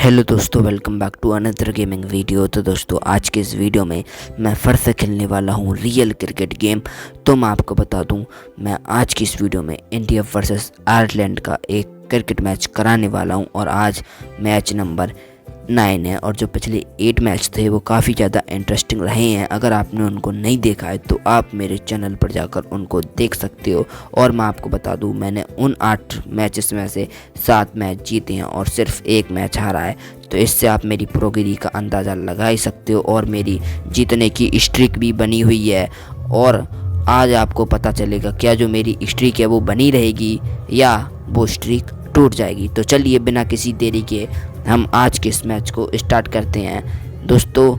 Hello दोस्तों, welcome back to another gaming video. तो दोस्तों, आज के इस वीडियो में मैं फिर से खेलने वाला हूँ रियल क्रिकेट गेम। तो मैं आपको बता दूँ, मैं आज की इस वीडियो में इंडिया वर्सेस आयरलैंड का एक क्रिकेट मैच कराने वाला हूँ और आज मैच नंबर 9 है। और जो पिछले 8 मैच थे वो काफ़ी ज़्यादा इंटरेस्टिंग रहे हैं। अगर आपने उनको नहीं देखा है तो आप मेरे चैनल पर जाकर उनको देख सकते हो। और मैं आपको बता दूं, मैंने उन 8 मैचेस में से 7 मैच जीते हैं और सिर्फ 1 मैच हारा है। तो इससे आप मेरी प्रोग्रेस का अंदाज़ा लगा ही सकते हो और मेरी जीतने की स्ट्रिक भी बनी हुई है। और आज आपको पता चलेगा क्या जो मेरी स्ट्रिक है वो बनी रहेगी या वो स्ट्रिक टूट जाएगी। तो चलिए बिना किसी देरी के हम आज के इस मैच को स्टार्ट करते हैं दोस्तों।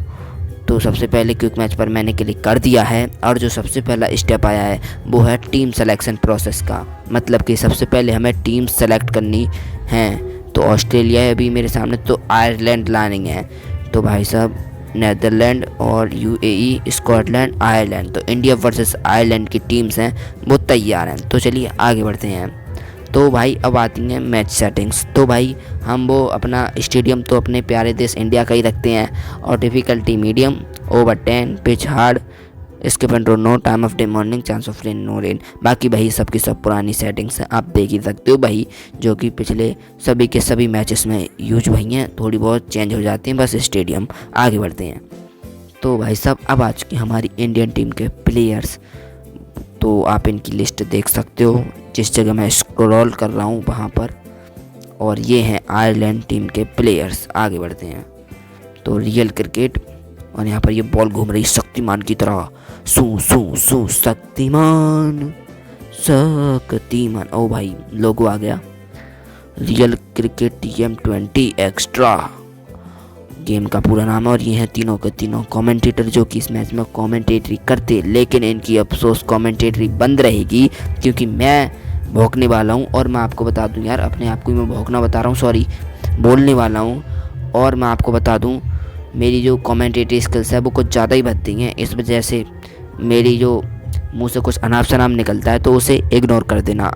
तो सबसे पहले क्विक मैच पर मैंने क्लिक कर दिया है और जो सबसे पहला स्टेप आया है वो है टीम सिलेक्शन प्रोसेस का। मतलब कि सबसे पहले हमें टीम सेलेक्ट करनी है। तो ऑस्ट्रेलिया है अभी मेरे सामने, तो आयरलैंड लानी है। तो भाई साहब, नेदरलैंड और यूएई, स्कॉटलैंड, आयरलैंड। तो इंडिया वर्सेस आयरलैंड की टीम्स हैं वो तैयार हैं। तो चलिए आगे बढ़ते हैं। तो भाई अब आती हैं मैच सेटिंग्स। तो भाई हम वो अपना स्टेडियम तो अपने प्यारे देश इंडिया का ही रखते हैं और difficulty medium, over 10, pitch hard, skip and no, time of day morning, chance of rain no rain. बाकी भाई सबकी सब पुरानी सेटिंग्स हैं, आप देख ही सकते हो भाई, जो कि पिछले सभी के सभी मैचेस में यूज हुई हैं। थोड़ी बहुत चेंज हो जाती हैं बस स्टेडियम। आगे बढ़ते हैं। तो भाई साहब अब आ चुकी हमारी इंडियन टीम के प्लेयर्स। तो आप इनकी लिस्ट देख सकते हो जिस जगह मैं स्क्रॉल कर रहा हूँ वहाँ पर। और ये हैं आयरलैंड टीम के प्लेयर्स। आगे बढ़ते हैं। तो रियल क्रिकेट, और यहाँ पर ये बॉल घूम रही शक्तिमान की तरह, सू सू सू शक्तिमान शक्तिमान। ओ भाई लोगो आ गया, real cricket TM20 extra game का पूरा नाम है। और ये हैं तीनों के तीनों कमेंटेटर जो कि इस मैच में कमेंटेटरी करते, लेकिन इनकी अफसोस कमेंटेटरी बंद रहेगी क्योंकि मैं भौंकने वाला हूँ। और मैं आपको बता दूँ यार, अपने आप को ही मैं भौंकना बता रहा हूँ, सॉरी, बोलने वाला हूँ। और मैं आपको बता दूँ, मेरी जो कमेंटेटरी स्किल्स है वो कुछ ज़्यादा ही बढ़ती हैं। इस वजह से मेरी जो मुँह से कुछ अनाप शनाप निकलता है तो उसे इग्नोर कर देना।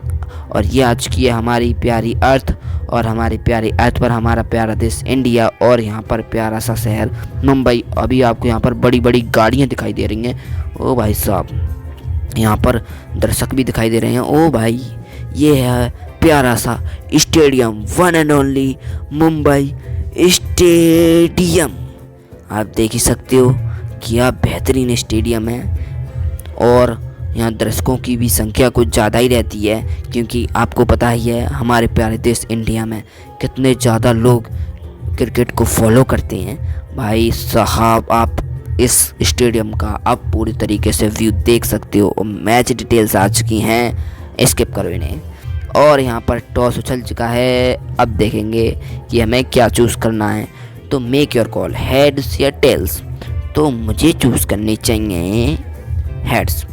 और ये आज की है हमारी प्यारी अर्थ, और हमारी प्यारी अर्थ पर हमारा प्यारा देश इंडिया, और यहाँ पर प्यारा सा शहर मुंबई। अभी आपको यहाँ पर बड़ी बड़ी गाड़ियाँ दिखाई दे रही हैं। ओ भाई साहब, यहाँ पर दर्शक भी दिखाई दे रहे हैं। ओ भाई, ये है प्यारा सा stadium, one and only Mumbai stadium. आप देख ही सकते हो क्या बेहतरीन स्टेडियम है। और यहाँ दर्शकों की भी संख्या कुछ ज़्यादा ही रहती है क्योंकि आपको पता ही है हमारे प्यारे देश इंडिया में कितने ज़्यादा लोग क्रिकेट को फॉलो करते हैं। भाई साहब, आप इस स्टेडियम का आप पूरी तरीके से व्यू देख सकते हो। मैच डिटेल्स आ चुकी हैं, स्किप करो इन्हें। और यहाँ पर टॉस उछल चुका है। अब देखेंगे कि हमें क्या चूज़ करना है। तो मेक योर कॉल, हेड्स या टेल्स। तो मुझे चूज़ करनी चाहिए हेड्स।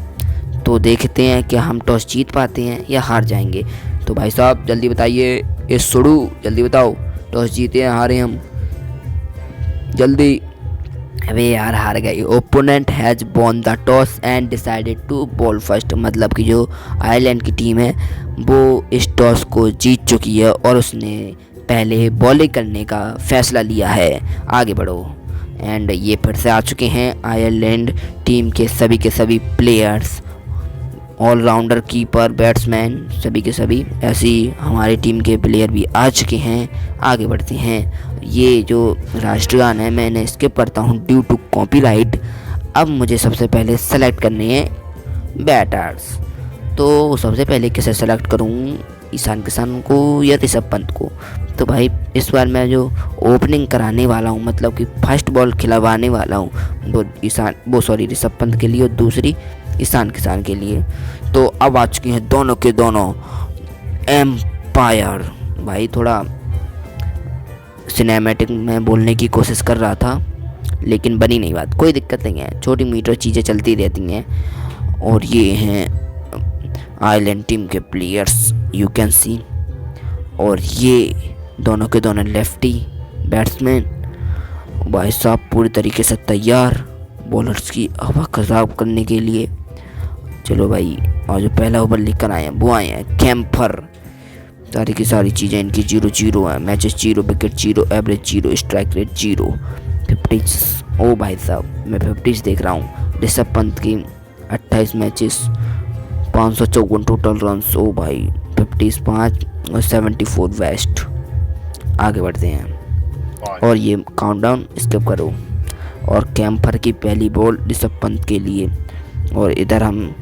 तो देखते हैं कि हम टॉस जीत पाते हैं या हार जाएंगे। तो भाई साहब जल्दी बताइए, ये सुडू जल्दी बताओ, टॉस जीते हैं हारे हम, जल्दी। अबे यार हार गए। Opponent has won the toss and decided to bowl first. मतलब कि जो आयरलैंड की टीम है वो इस टॉस को जीत चुकी है और उसने पहले बॉलिंग करने का फैसला लिया है। आगे बढ़ो। एंड ये फिर से आ चुके हैं आयरलैंड टीम के सभी प्लेयर्स, ऑलराउंडर, कीपर, बैट्समैन, सभी के सभी। ऐसे ही हमारी टीम के प्लेयर भी आ चुके हैं। आगे बढ़ते हैं। ये जो राष्ट्रगान है मैंने स्किप करता हूँ ड्यू टू कॉपीराइट। अब मुझे सबसे पहले सेलेक्ट करने हैं बैटर्स। तो सबसे पहले किसे सेलेक्ट करूँ, ईशान किशन को या ऋषभ पंत को। तो भाई इस बार मैं जो ओपनिंग कराने वाला हूँ, मतलब कि फर्स्ट बॉल खिलवाने वाला हूँ, वो ऋषभ पंत के लिए और दूसरी ईशान किशन के लिए। तो अब आ चुके हैं दोनों के दोनों एम्पायर। भाई थोड़ा सिनेमैटिक में बोलने की कोशिश कर रहा था लेकिन बनी नहीं बात, कोई दिक्कत नहीं है, छोटी मीटर चीज़ें चलती रहती हैं। और ये हैं आयरलैंड टीम के प्लेयर्स, यू कैन सी। और ये दोनों के दोनों लेफ्टी बैट्समैन। भाई साहब पूरी तरीके से तैयार बॉलर्स की हवा खराब करने के लिए। चलो भाई, और जो पहला ओवर लेकर आए हैं वो आए हैं कैम्पर। सारी की सारी चीज़ें इनकी 0-0 है। Matches 0, wicket 0, average 0, strike rate 0, 50। ओ भाई साहब मैं 50 देख रहा हूँ। ऋषभ पंत की 28 मैचेस, 554 टोटल रन्स। ओ भाई 50 5 और 74 वेस्ट। आगे बढ़ते हैं और ये काउंटडाउन स्किप करो। और कैम्पर की पहली बॉल ऋषभ पंत के लिए, और इधर हम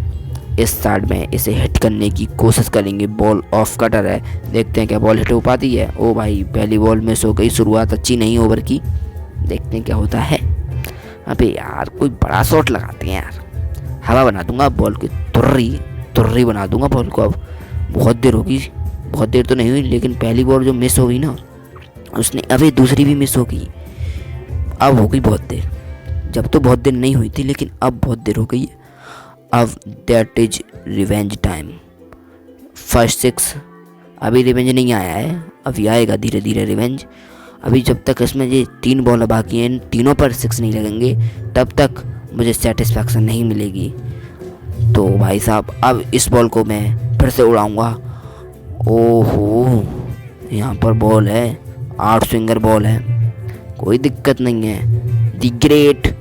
इस साइड में इसे हिट करने की कोशिश करेंगे। बॉल ऑफ कटर है, देखते हैं क्या बॉल हिट हो पाती है। ओ भाई पहली बॉल मिस हो गई। शुरुआत अच्छी नहीं ओवर की, देखते हैं क्या होता है। अबे यार कोई बड़ा शॉट लगाते हैं यार, हवा बना दूंगा बॉल की, तुर्री बना दूंगा बॉल को। अब बहुत देर होगी, बहुत देर तो नहीं हुई, लेकिन पहली बॉल जो मिस हो गई ना उसने, अभी दूसरी भी मिस हो गई। अब हो गई बहुत देर, जब तो बहुत देर नहीं हुई थी, लेकिन अब बहुत देर हो गई है। अब that is revenge time. First 6 अभी रिवेंज नहीं आया है, अभी आएगा धीरे धीरे रिवेंज। अभी जब तक इसमें ये 3 बॉल बाकी हैं, तीनों पर 6 नहीं लगेंगे, तब तक मुझे सेटिस्फैक्शन नहीं मिलेगी। तो भाई साहब अब इस बॉल को मैं फिर से उड़ाऊंगा। ओहो यहाँ पर बॉल है, 8 स्विंगर बॉल है, कोई दिक्कत नहीं है। द ग्रेट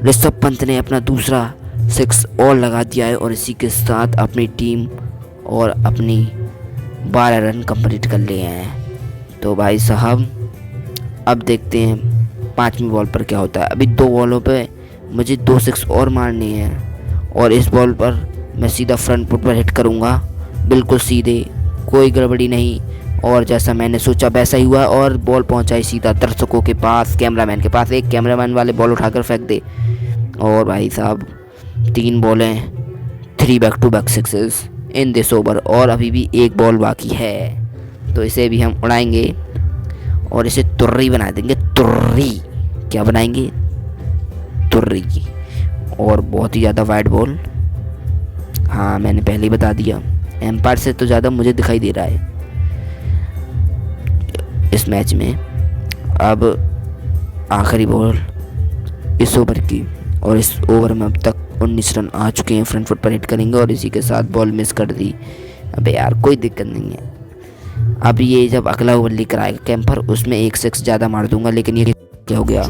ऋषभ पंत ने अपना दूसरा 6 और लगा दिया है, और इसी के साथ अपनी टीम और अपनी 12 रन कंप्लीट कर लिए हैं। तो भाई साहब अब देखते हैं 5वीं बॉल पर क्या होता है। अभी 2 बॉलों पे मुझे 2 6 और मारनी है, और इस बॉल पर मैं सीधा फ्रंट फुट पर हिट करूँगा, बिल्कुल सीधे, कोई गड़बड़ी नहीं। और जैसा मैंने सोचा वैसा ही हुआ, और बॉल पहुंचाई सीधा दर्शकों के पास, कैमरामैन के पास। एक कैमरामैन वाले बॉल उठाकर फेंक दे। और भाई साहब 3 बॉलें, 3 back to back sixes in this over, और अभी भी 1 बॉल बाकी है। तो इसे भी हम उड़ाएंगे और इसे तुर्री बना देंगे। तुर्री क्या बनाएंगे? तुर्री। और बहुत ही ज़्यादा वाइड बॉल, हाँ मैंने पहले ही बता दिया, एम्पायर से तो ज़्यादा मुझे दिखाई दे रहा है इस मैच में। अब आखिरी बॉल इस ओवर की, और इस ओवर में अब तक 19 रन आ चुके हैं। फ्रंट फुट पर हिट करेंगे, और इसी के साथ बॉल मिस कर दी। अबे यार कोई दिक्कत नहीं है। अब ये जब अगला ओवर लेकर आएगा कैंपर, उसमें 1 6 ज़्यादा मार दूंगा, लेकिन ये क्या हो गया?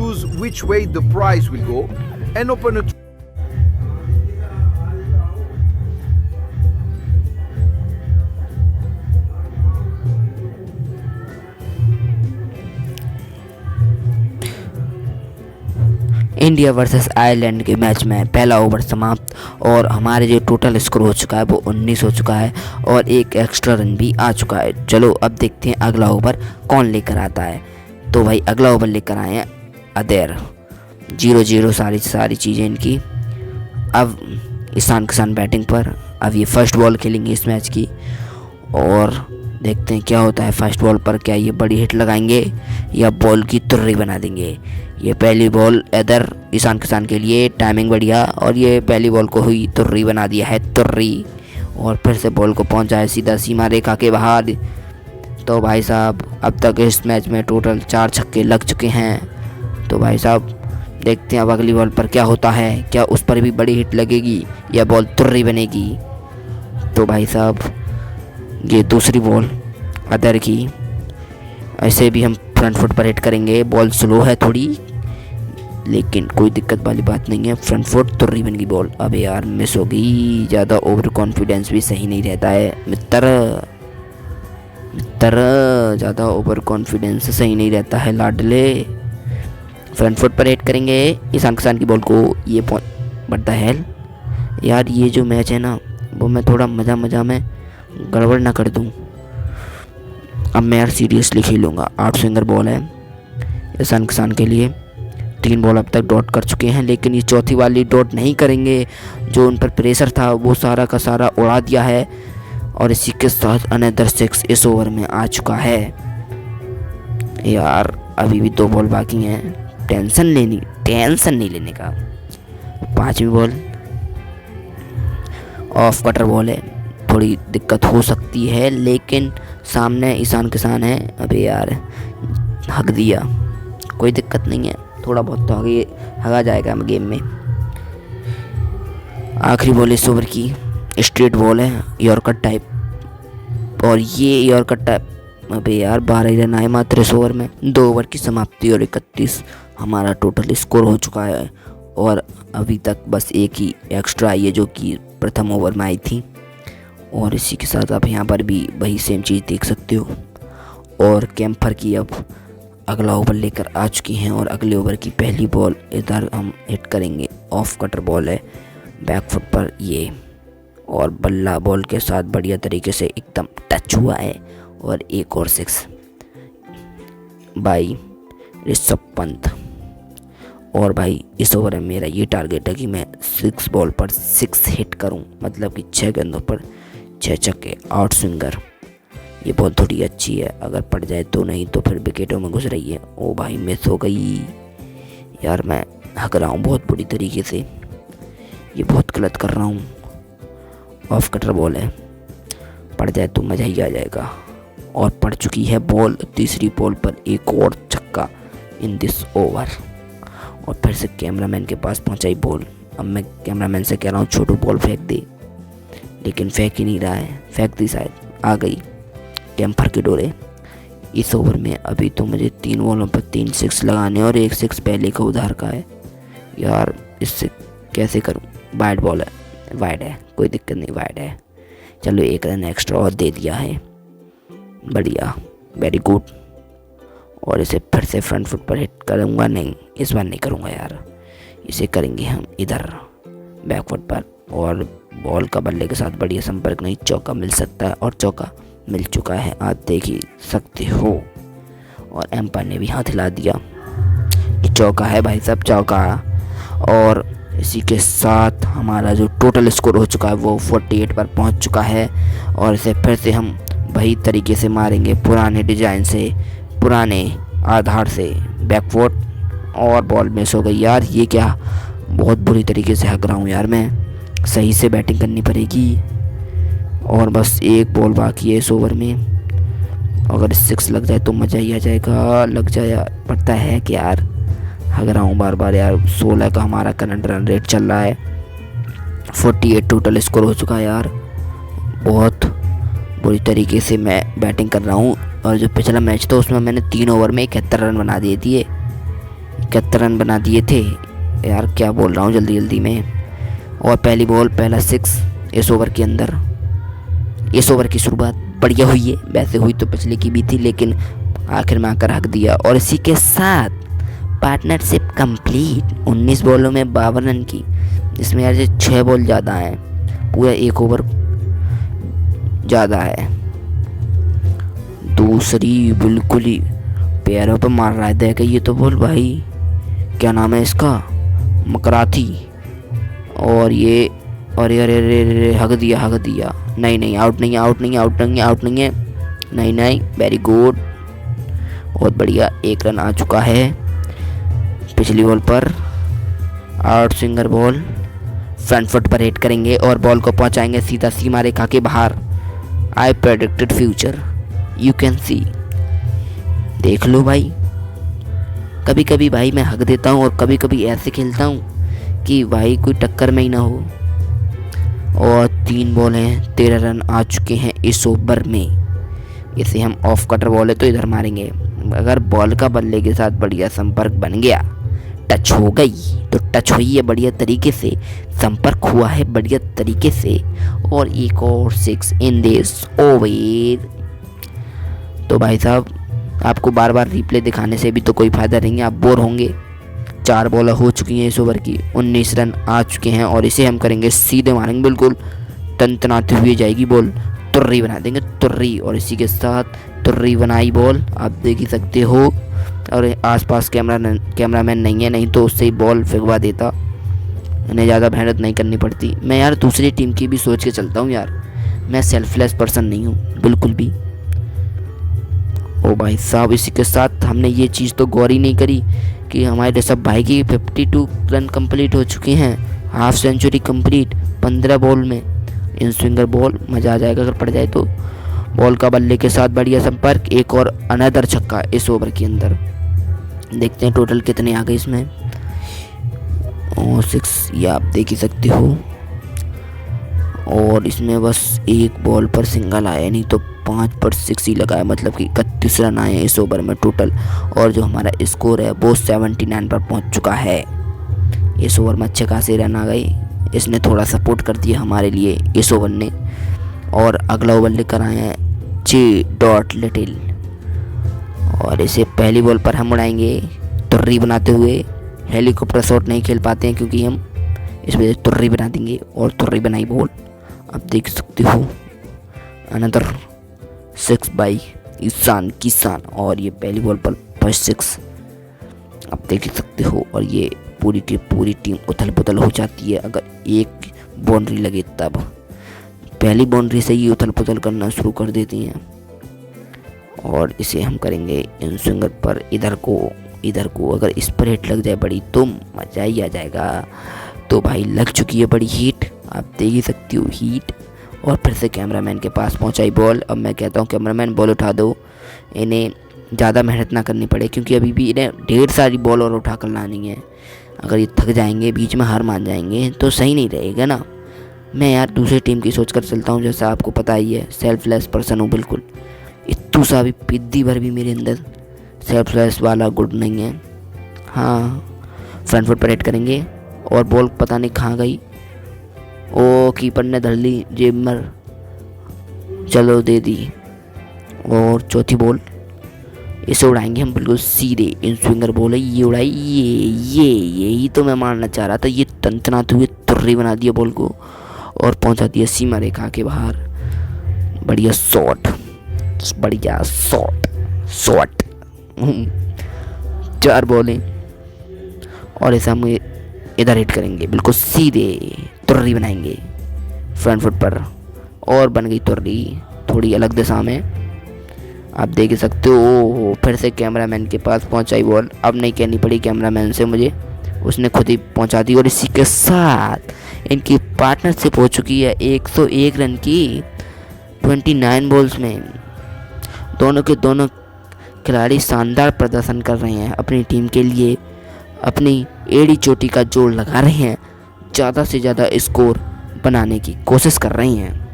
इंडिया वर्सेस आयरलैंड के मैच में पहला ओवर समाप्त, और हमारे जो टोटल स्कोर हो चुका है वो 19 हो चुका है, और 1 एक्स्ट्रा रन भी आ चुका है। चलो अब देखते हैं अगला ओवर कौन लेकर आता है। तो भाई अगला ओवर लेकर आए हैं अदेर। 0-0 सारी चीज़ें इनकी। अब ईशान किसान बैटिंग पर। अब ये फर्स्ट बॉल खेलेंगे इस मैच की, और देखते हैं क्या होता है। फर्स्ट बॉल पर क्या ये बड़ी हिट लगाएंगे या बॉल की तुर्री बना देंगे? ये पहली बॉल इधर ईशान किसान के लिए, टाइमिंग बढ़िया, और ये पहली बॉल को हुई तुर्री बना दिया है, तुर्री। और फिर से बॉल को पहुंचाए सीधा सीमा रेखा के बाहर। तो भाई साहब अब तक इस मैच में टोटल 4 छक्के लग चुके हैं। तो भाई साहब देखते हैं अब अगली बॉल पर क्या होता है, क्या उस पर भी बड़ी हिट लगेगी या बॉल तुर्री बनेगी? तो भाई साहब ये दूसरी बॉल अदर की, ऐसे भी हम फ्रंट फुट पर हिट करेंगे। बॉल स्लो है थोड़ी, लेकिन कोई दिक्कत वाली बात नहीं है। फ्रंट फुट तुर्री बन गई बॉल। अबे यार मिस हो गई। ज़्यादा ओवर कॉन्फिडेंस भी सही नहीं रहता है मित्र, ज़्यादा ओवर कॉन्फिडेंस सही नहीं रहता है लाडले। फ्रंट फुट पर हिट करेंगे ईशान किसान की बॉल को। ये बढ़ता है यार, ये जो मैच है ना वो मैं थोड़ा मज़ा में गड़बड़ ना कर दूं। अब मैं यार सीरियसली खेलूँगा। 8 स्विंगर बॉल है ईशान किसान के लिए। 3 बॉल अब तक डॉट कर चुके हैं, लेकिन ये चौथी वाली डॉट नहीं करेंगे। जो उन पर प्रेशर था वो सारा का सारा उड़ा दिया है, और इसी के साथ अनदर 6 इस ओवर में आ चुका है। यार अभी भी 2 बॉल बाकी हैं, टेंशन नहीं लेने का। 5वीं बॉल ऑफ कटर बॉल है, थोड़ी दिक्कत हो सकती है, लेकिन सामने ईशान किसान है। अबे यार हक दिया, कोई दिक्कत नहीं है, थोड़ा बहुत तो आगे हगा जाएगा गेम में। आखिरी बॉल इस ओवर की स्ट्रेट बॉल है, यॉर्कर टाइप। और ये यॉर्कर अबे यार 12 रन आए मात्र इस ओवर में। 2 ओवर की समाप्ति और 31 हमारा टोटल स्कोर हो चुका है। और अभी तक बस एक ही एक्स्ट्रा आई है जो कि प्रथम ओवर में आई थी। और इसी के साथ आप यहाँ पर भी वही सेम चीज़ देख सकते हो। और कैंपर की अब अगला ओवर लेकर आ चुकी हैं और अगले ओवर की पहली बॉल इधर हम हिट करेंगे। ऑफ कटर बॉल है बैकफुट पर ये, और बल्ला बॉल के साथ बढ़िया तरीके से एकदम टच हुआ है। और एक और 6 बाई ऋषभ पंत। और भाई इस ओवर में मेरा ये टारगेट है कि मैं 6 बॉल पर 6 हिट करूं, मतलब कि 6 गेंदों पर 6 छक्के। आउट स्विंगर ये बॉल थोड़ी अच्छी है, अगर पड़ जाए तो, नहीं तो फिर विकेटों में घुस रही है। ओ भाई मिस हो गई यार, मैं हक रहा हूँ बहुत बुरी तरीके से, ये बहुत गलत कर रहा हूँ। ऑफ कटर बॉल है, पड़ जाए तो मज़ा ही आ जाएगा। और पड़ चुकी है बॉल। तीसरी बॉल पर एक और छक्का इन दिस ओवर। और फिर से कैमरामैन के पास पहुंचाई बॉल। अब मैं कैमरामैन से कह रहा हूँ छोटू बॉल फेंक दे, लेकिन फेंक ही नहीं रहा है। फेंक दी शायद, आ गई कैंपर की डोरे। इस ओवर में अभी तो मुझे 3 बॉलों पर 3 6 लगाने और 1 6 पहले का उधार का है यार, इससे कैसे करूँ। वाइड बॉल है, वाइड है, कोई दिक्कत नहीं, वाइड है। चलो 1 रन एक्स्ट्रा और दे दिया है, बढ़िया, वेरी गुड। और इसे फिर से फ्रंट फुट पर हिट करूँगा, नहीं इस बार नहीं करूँगा यार, इसे करेंगे हम इधर बैक फुट पर। और बॉल का बल्ले के साथ बढ़िया संपर्क नहीं, चौका मिल सकता है और चौका मिल चुका है, आप देख ही सकते हो। और एम्पायर ने भी हाथ हिला दिया, ये चौका है भाई साहब, चौका। और इसी के साथ हमारा जो टोटल स्कोर हो चुका है वो 48 पर पहुंच चुका है। और इसे फिर से हम वही तरीके से मारेंगे, पुराने डिज़ाइन से, पुराने आधार से, बैकफुट। और बॉल मिस हो गई यार, ये क्या, बहुत बुरी तरीके से हक रहा हूँ यार, मैं सही से बैटिंग करनी पड़ेगी। और बस एक बॉल बाकी है इस ओवर में, अगर 6 लग जाए तो मज़ा ही आ जाएगा। लग जाए पड़ता है कि यार हक रहा हूँ बार बार यार। 16 का हमारा करंट रन रेट चल रहा है, 48 टोटल स्कोर हो चुका है यार। बहुत बुरी तरीके से मैं बैटिंग कर रहा हूँ। और जो पिछला मैच था उसमें मैंने 3 ओवर में 71 रन बना दिए थे, 71 रन बना दिए थे यार, क्या बोल रहा हूँ जल्दी जल्दी में। और पहली बॉल पहला 6 इस ओवर के अंदर। इस ओवर की शुरुआत बढ़िया हुई है, वैसे हुई तो पिछले की भी थी, लेकिन आखिर में आकर हक दिया। और इसी के साथ पार्टनरशिप कंप्लीट। 19 बॉलों में 52 रन की, जिसमें यार 6 बॉल ज़्यादा हैं, पूरा 1 ओवर ज़्यादा है। दूसरी बिल्कुल ही पैरों पर मार रहा है, देख ये तो बोल भाई, क्या नाम है इसका, मकराथी। और ये, और ये हक दिया, हक दिया, नहीं नहीं, आउट नहीं है, आउट नहीं है, आउट नहीं है, आउट नहीं है, नहीं नहीं, वेरी गुड, बहुत बढ़िया। 1 रन आ चुका है पिछली बॉल पर। Out swinger ball front foot पर हिट करेंगे और बॉल को पहुंचाएंगे सीधा सीमा रेखा के बाहर। I predicted future, you can see, देख लो भाई। कभी कभी भाई मैं हक देता हूँ और कभी कभी ऐसे खेलता हूँ कि भाई कोई टक्कर में ही ना हो। और 3 बॉल हैं, 13 रन आ चुके हैं इस ओवर में। इसे हम ऑफ कटर बॉल है तो इधर मारेंगे। अगर बॉल का बल्ले के साथ बढ़िया संपर्क बन गया, टच हो गई तो टच हुई है बढ़िया तरीके से, संपर्क हुआ है बढ़िया तरीके से। और एक और 6 इन दिस ओवर। तो भाई साहब आपको बार बार रिप्ले दिखाने से भी तो कोई फ़ायदा नहीं है, आप बोर होंगे। 4 बॉल हो चुकी हैं इस ओवर की, 19 रन आ चुके हैं। और इसे हम करेंगे सीधे मारेंगे, बिल्कुल तनतनाते हुए जाएगी बॉल, तुर्री बना देंगे, तुर्री। और इसी के साथ तुर्री बनाई बॉल, आप देख ही सकते हो। और आसपास कैमरामैन नहीं है, नहीं तो उससे ही बॉल फेंकवा देता, उन्हें ज़्यादा मेहनत नहीं करनी पड़ती। मैं यार दूसरी टीम की भी सोच के चलता हूँ यार, मैं सेल्फलेस पर्सन नहीं हूँ बिल्कुल भी। ओ भाई साहब इसी के साथ हमने ये चीज़ तो गौर ही नहीं करी कि हमारे ऋषभ भाई की 52 रन कंप्लीट हो चुके हैं, हाफ सेंचुरी कंप्लीट 15 बॉल में। इन स्विंगर बॉल मज़ा आ जाएगा अगर पड़ जाए तो। बॉल का बल्ले के साथ बढ़िया संपर्क, एक और अनदर छक्का इस ओवर के अंदर। देखते हैं टोटल कितने आ गए इसमें। और 6 ये आप देख ही सकते हो। और इसमें बस 1 बॉल पर सिंगल आया, नहीं तो 5 पर 6 ही लगाया, मतलब कि 31 रन आए इस ओवर में टोटल। और जो हमारा स्कोर है वो 79 पर पहुंच चुका है। इस ओवर में अच्छे खासे रन आ गए, इसने थोड़ा सपोर्ट कर दिया हमारे लिए इस ओवर ने। और अगला ओवर लेकर आए हैं जे डॉट लिटिल, और इसे पहली बॉल पर हम उड़ाएंगे तुर्री बनाते हुए। हेलीकॉप्टर शॉट नहीं खेल पाते हैं क्योंकि हम, इस वजह से तुर्री बना देंगे, और तुर्री बनाई बॉल। आप देख सकते हो अनदर 6 बाई ईशान किसान, और ये पहली बॉल पर फर्स्ट 6 आप देख सकते हो। और ये पूरी की पूरी टीम उथल पुथल हो जाती है अगर एक बाउंड्री लगे तब। पहली बाउंड्री से ही उथल पुथल करना शुरू कर देती हैं। और इसे हम करेंगे इन स्विंगर पर, इधर को अगर इस पर हिट लग जाए बड़ी तो मज़ा ही आ जाएगा। तो भाई लग चुकी है बड़ी हीट, आप देख ही सकती हो हीट। और फिर से कैमरामैन के पास पहुंचाई बॉल। अब मैं कहता हूं कैमरामैन बॉल उठा दो, इन्हें ज़्यादा मेहनत ना करनी पड़े क्योंकि अभी भी इन्हें ढेर सारी बॉल और उठा कर लानी है। अगर ये थक जाएंगे, बीच में हार मान जाएंगे तो सही नहीं रहेगा ना। मैं यार दूसरी टीम की सोच कर चलता हूँ, जैसा आपको पता ही है, सेल्फलेस पर्सन हूँ बिल्कुल। इतू सा भी पिद्दी भर भी मेरे अंदर सेल्फलेस वाला गुड नहीं है। हाँ, फ्रंट फुट पर हिट करेंगे और बॉल पता नहीं कहाँ गई। ओ कीपर ने धर ली जेब में, चलो दे दी। और चौथी बॉल इसे उड़ाएंगे हम बिल्कुल सीधे। इन स्विंगर बॉल है, ये उड़ाई, यही तो मैं मारना चाह रहा था। ये तंतनाते हुए तुर्री बना दिया बॉल को और पहुंचा दिया सीमा रेखा के बाहर। बढ़िया शॉट, बढ़िया शॉट। 4 बॉलें और ऐसा हम इधर हिट करेंगे बिल्कुल सीधे, तुर्री बनाएंगे फ्रंट फुट पर, और बन गई तुर्री थोड़ी अलग दिशा में, आप देख सकते हो। फिर से कैमरामैन के पास पहुंचाई बॉल, अब नहीं कहनी पड़ी कैमरामैन से मुझे, उसने खुद ही पहुंचा दी। और इसी के साथ इनकी पार्टनरशिप हो चुकी है 101 रन की 29 बॉल्स में। दोनों के दोनों खिलाड़ी शानदार प्रदर्शन कर रहे हैं अपनी टीम के लिए, अपनी एड़ी चोटी का जोड़ लगा रहे हैं, ज़्यादा से ज़्यादा स्कोर बनाने की कोशिश कर रहे हैं।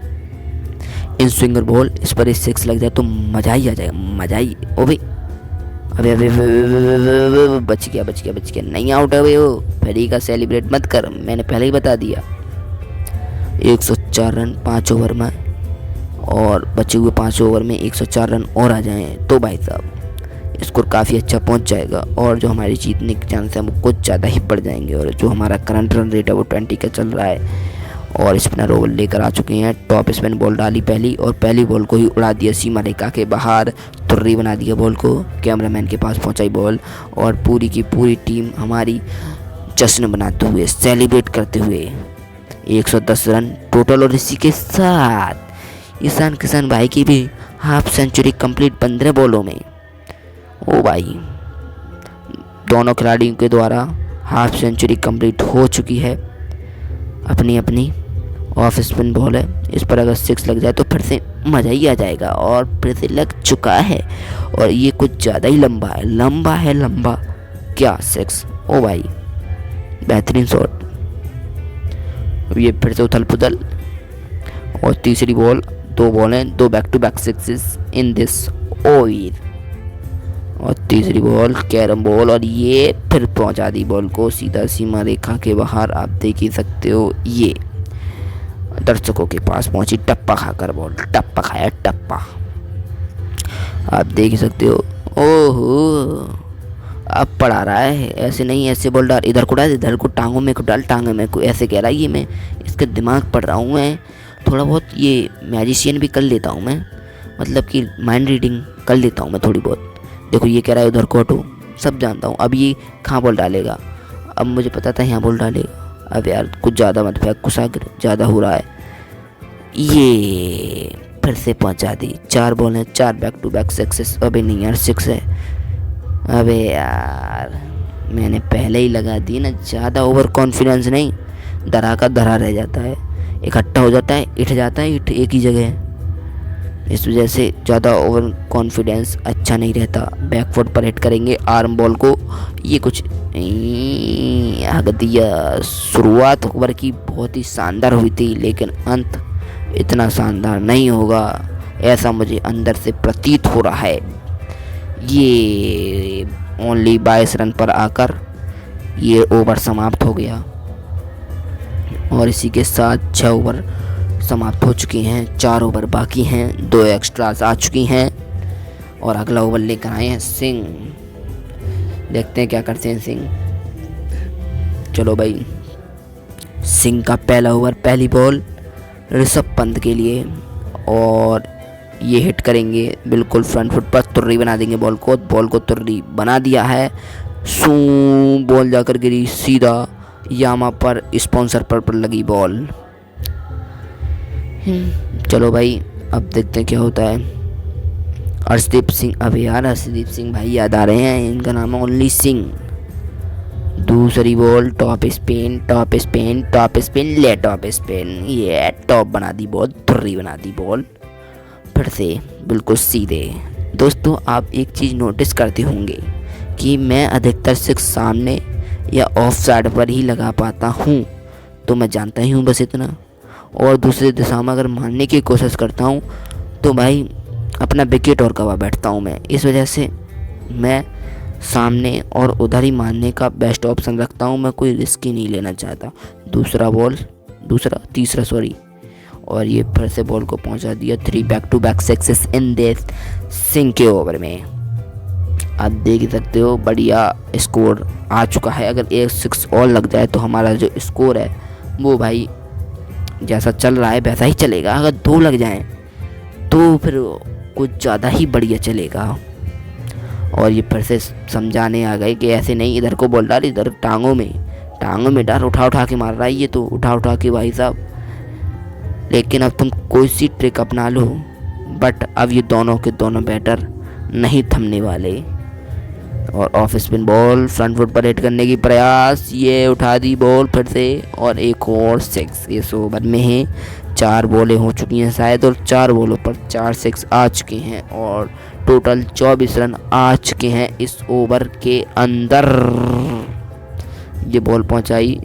इन स्विंगर बॉल इस पर 6 लग जाए तो मज़ा ही आ जाएगा, मज़ा ही। ओ भाई अबे बच गया, नहीं आउट है वो। फेरी का सेलिब्रेट मत कर, मैंने पहले ही बता दिया। 104 रन 5 ओवर में, और बचे हुए 5 ओवर में 104 रन और आ जाएं तो भाई साहब स्कोर काफ़ी अच्छा पहुंच जाएगा, और जो हमारी जीतने के चांस है वो कुछ ज़्यादा ही बढ़ जाएंगे। और जो हमारा करंट रन रेट है वो 20 का चल रहा है। और स्पिनर ओवर लेकर आ चुके हैं, टॉप स्पिन बॉल डाली पहली, और पहली बॉल को ही उड़ा दिया सीमा रेखा के बाहर, तुर्री बना दिया बॉल को। कैमरामैन के पास पहुंचाई बॉल, और पूरी की पूरी टीम हमारी जश्न बनाते हुए, सेलिब्रेट करते हुए 110 रन टोटल। और इसी के साथ ईशान किसान भाई की भी हाफ सेंचुरी कंप्लीट 15 बॉलों में। ओ भाई, दोनों खिलाड़ियों के द्वारा हाफ सेंचुरी कंप्लीट हो चुकी है। अपनी अपनी ऑफ स्पिन बॉल है, इस पर अगर 6 लग जाए तो फिर से मज़ा ही आ जाएगा, और फिर से लग चुका है। और ये कुछ ज़्यादा ही लंबा क्या 6। ओ भाई बेहतरीन शॉट, ये फिर से उथल पुथल। और तीसरी बॉल, 2 बॉलें, 2 back to back 6 in this over. और तीसरी बॉल कैरम बॉल, और ये फिर पहुंचा दी बॉल को सीधा सीमा रेखा के बाहर, आप देख ही सकते हो। ये दर्शकों के पास पहुंची टप्पा खाकर बॉल, टप्पा खाया टप्पा, आप देख ही सकते हो। ओहो, अब पढ़ा रहा है, ऐसे नहीं, ऐसे बॉल डाल, इधर को डाल, इधर को टांगों में को डाल, टांगों में को, ऐसे कह रहा है ये। मैं इसका दिमाग पढ़ रहा हूँ, मैं थोड़ा बहुत ये मैजिशियन भी कर लेता हूँ मैं, मतलब कि माइंड रीडिंग कर लेता हूँ मैं थोड़ी बहुत। देखो ये कह रहा है उधर को हटो, सब जानता हूँ। अब ये कहाँ बॉल डालेगा, अब मुझे पता था यहाँ बॉल डालेगा। अब यार कुछ ज़्यादा मत फेंक, कुशाग्र ज़्यादा हो रहा है। ये फिर से पहुँचा दी, 4 बॉल हैं, 4 बैक टू बैक 6। अबे नहीं यार 6 है, अबे यार मैंने पहले ही लगा दी ना। ज़्यादा ओवर कॉन्फिडेंस नहीं, धरा का धरा रह जाता है, इकट्ठा हो जाता है, इठ जाता है, एक ही जगह। इस वजह से ज़्यादा ओवर कॉन्फिडेंस अच्छा नहीं रहता। बैकफुट पर हिट करेंगे आर्म बॉल को, ये कुछ हक दिया। शुरुआत ओवर की बहुत ही शानदार हुई थी, लेकिन अंत इतना शानदार नहीं होगा। ऐसा मुझे अंदर से प्रतीत हो रहा है। ये ओनली 22 रन पर आकर ये ओवर समाप्त हो गया और इसी के साथ 6 ओवर समाप्त हो चुके हैं। 4 ओवर बाकी हैं, 2 एक्स्ट्रास आ चुकी हैं और अगला ओवर लेकर आए हैं सिंह। देखते हैं क्या करते हैं सिंह। चलो भाई, सिंह का पहला ओवर, पहली बॉल ऋषभ पंत के लिए और ये हिट करेंगे बिल्कुल फ्रंट फुट पर, तुर्री बना देंगे बॉल को तुर्री बना दिया है। बॉल जाकर गिरी सीधा यामा पर, स्पॉन्सर पर लगी बॉल। चलो भाई, अब देखते हैं क्या होता है। अर्शदीप सिंह, अभी यार अर्शदीप सिंह भाई याद आ रहे हैं, इनका नाम है ओनली सिंह। दूसरी बॉल, टॉप स्पिन ले टॉप स्पिन, ये टॉप बना दी बॉल, तुर्री बना दी बॉल फिर से बिल्कुल सीधे। दोस्तों, आप एक चीज़ नोटिस करते होंगे कि मैं अधिकतर सिक्स सामने या ऑफ साइड पर ही लगा पाता हूँ, तो मैं जानता ही हूँ बस इतना। और दूसरी दिशा में अगर मारने की कोशिश करता हूँ तो भाई अपना विकेट और गवा बैठता हूँ मैं। इस वजह से मैं सामने और उधर ही मारने का बेस्ट ऑप्शन रखता हूँ, मैं कोई रिस्क ही नहीं लेना चाहता। तीसरा सॉरी, और ये फिर से बॉल को पहुंचा दिया। 3 back to back sixes in this Singh के ओवर में। आप देख सकते हो बढ़िया स्कोर आ चुका है। अगर एक 6 और लग जाए तो हमारा जो स्कोर है वो भाई जैसा चल रहा है वैसा ही चलेगा। अगर 2 लग जाएं तो फिर कुछ ज़्यादा ही बढ़िया चलेगा। और ये फिर से समझाने आ गए कि ऐसे नहीं, इधर को बॉल डाल, इधर टांगों में डाल, उठा के मार रहा है ये तो, उठा के भाई साहब। लेकिन अब तुम कोई सी ट्रिक अपना लो, बट अब ये दोनों के दोनों बैटर नहीं थमने वाले। और off spin ball front foot पर हिट करने की प्रयास, ये उठा दी बॉल फिर से और एक और 6। इस ओवर में है 4 बॉलें हो चुकी हैं शायद, और 4 बॉलों पर 4 6 आ चुके हैं और टोटल 24 रन आ चुके हैं इस ओवर के अंदर। ये बॉल पहुंचाई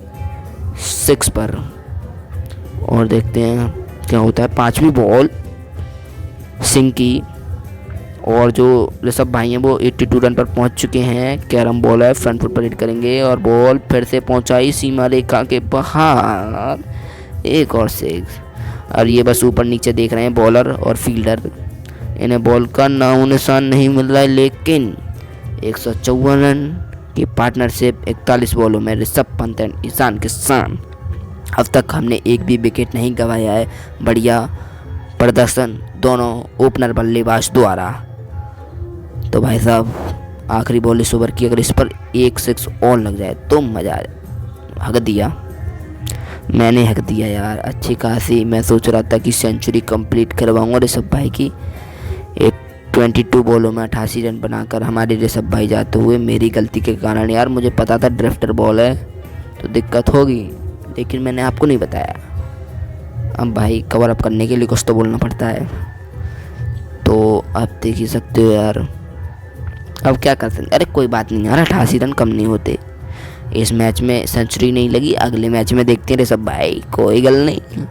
6 पर और देखते हैं क्या होता है। 5वीं बॉल सिंह की, और जो ऋषभ भाई हैं वो 82 रन पर पहुंच चुके हैं। कैरम बॉल है, फ्रंट फुट पर हिट करेंगे और बॉल फिर से पहुंचाई सीमा रेखा के बाहर, एक और 6। और ये बस ऊपर नीचे देख रहे हैं बॉलर और फील्डर, इन्हें बॉल का नामो निशान नहीं मिल रहा है। लेकिन 154 रन की पार्टनरशिप 41 बॉलों में ऋषभ पंत एंड ईशान किशन। अब तक हमने एक भी विकेट नहीं गंवाया है। बढ़िया प्रदर्शन दोनों ओपनर बल्लेबाज द्वारा। तो भाई साहब, आखिरी बॉल इस ओवर की, अगर इस पर एक 6 और लग जाए तो मज़ा आ जाए। हक दिया, मैंने हक दिया यार अच्छी खासी। मैं सोच रहा था कि सेंचुरी कंप्लीट करवाऊंगा ऋषभ भाई की। एक 22 बॉलों में 88 रन बनाकर हमारे ऋषभ भाई जाते हुए, मेरी गलती के कारण यार। मुझे पता था ड्रिफ्टर बॉल है तो दिक्कत होगी, लेकिन मैंने आपको नहीं बताया। अब भाई कवर अप करने के लिए कुछ तो बोलना पड़ता है। तो आप देख ही सकते हो यार, अब क्या कर सकते। अरे कोई बात नहीं यार, 88 रन कम नहीं होते। इस मैच में सेंचुरी नहीं लगी, अगले मैच में देखते हैं ऋषभ भाई, कोई गल नहीं।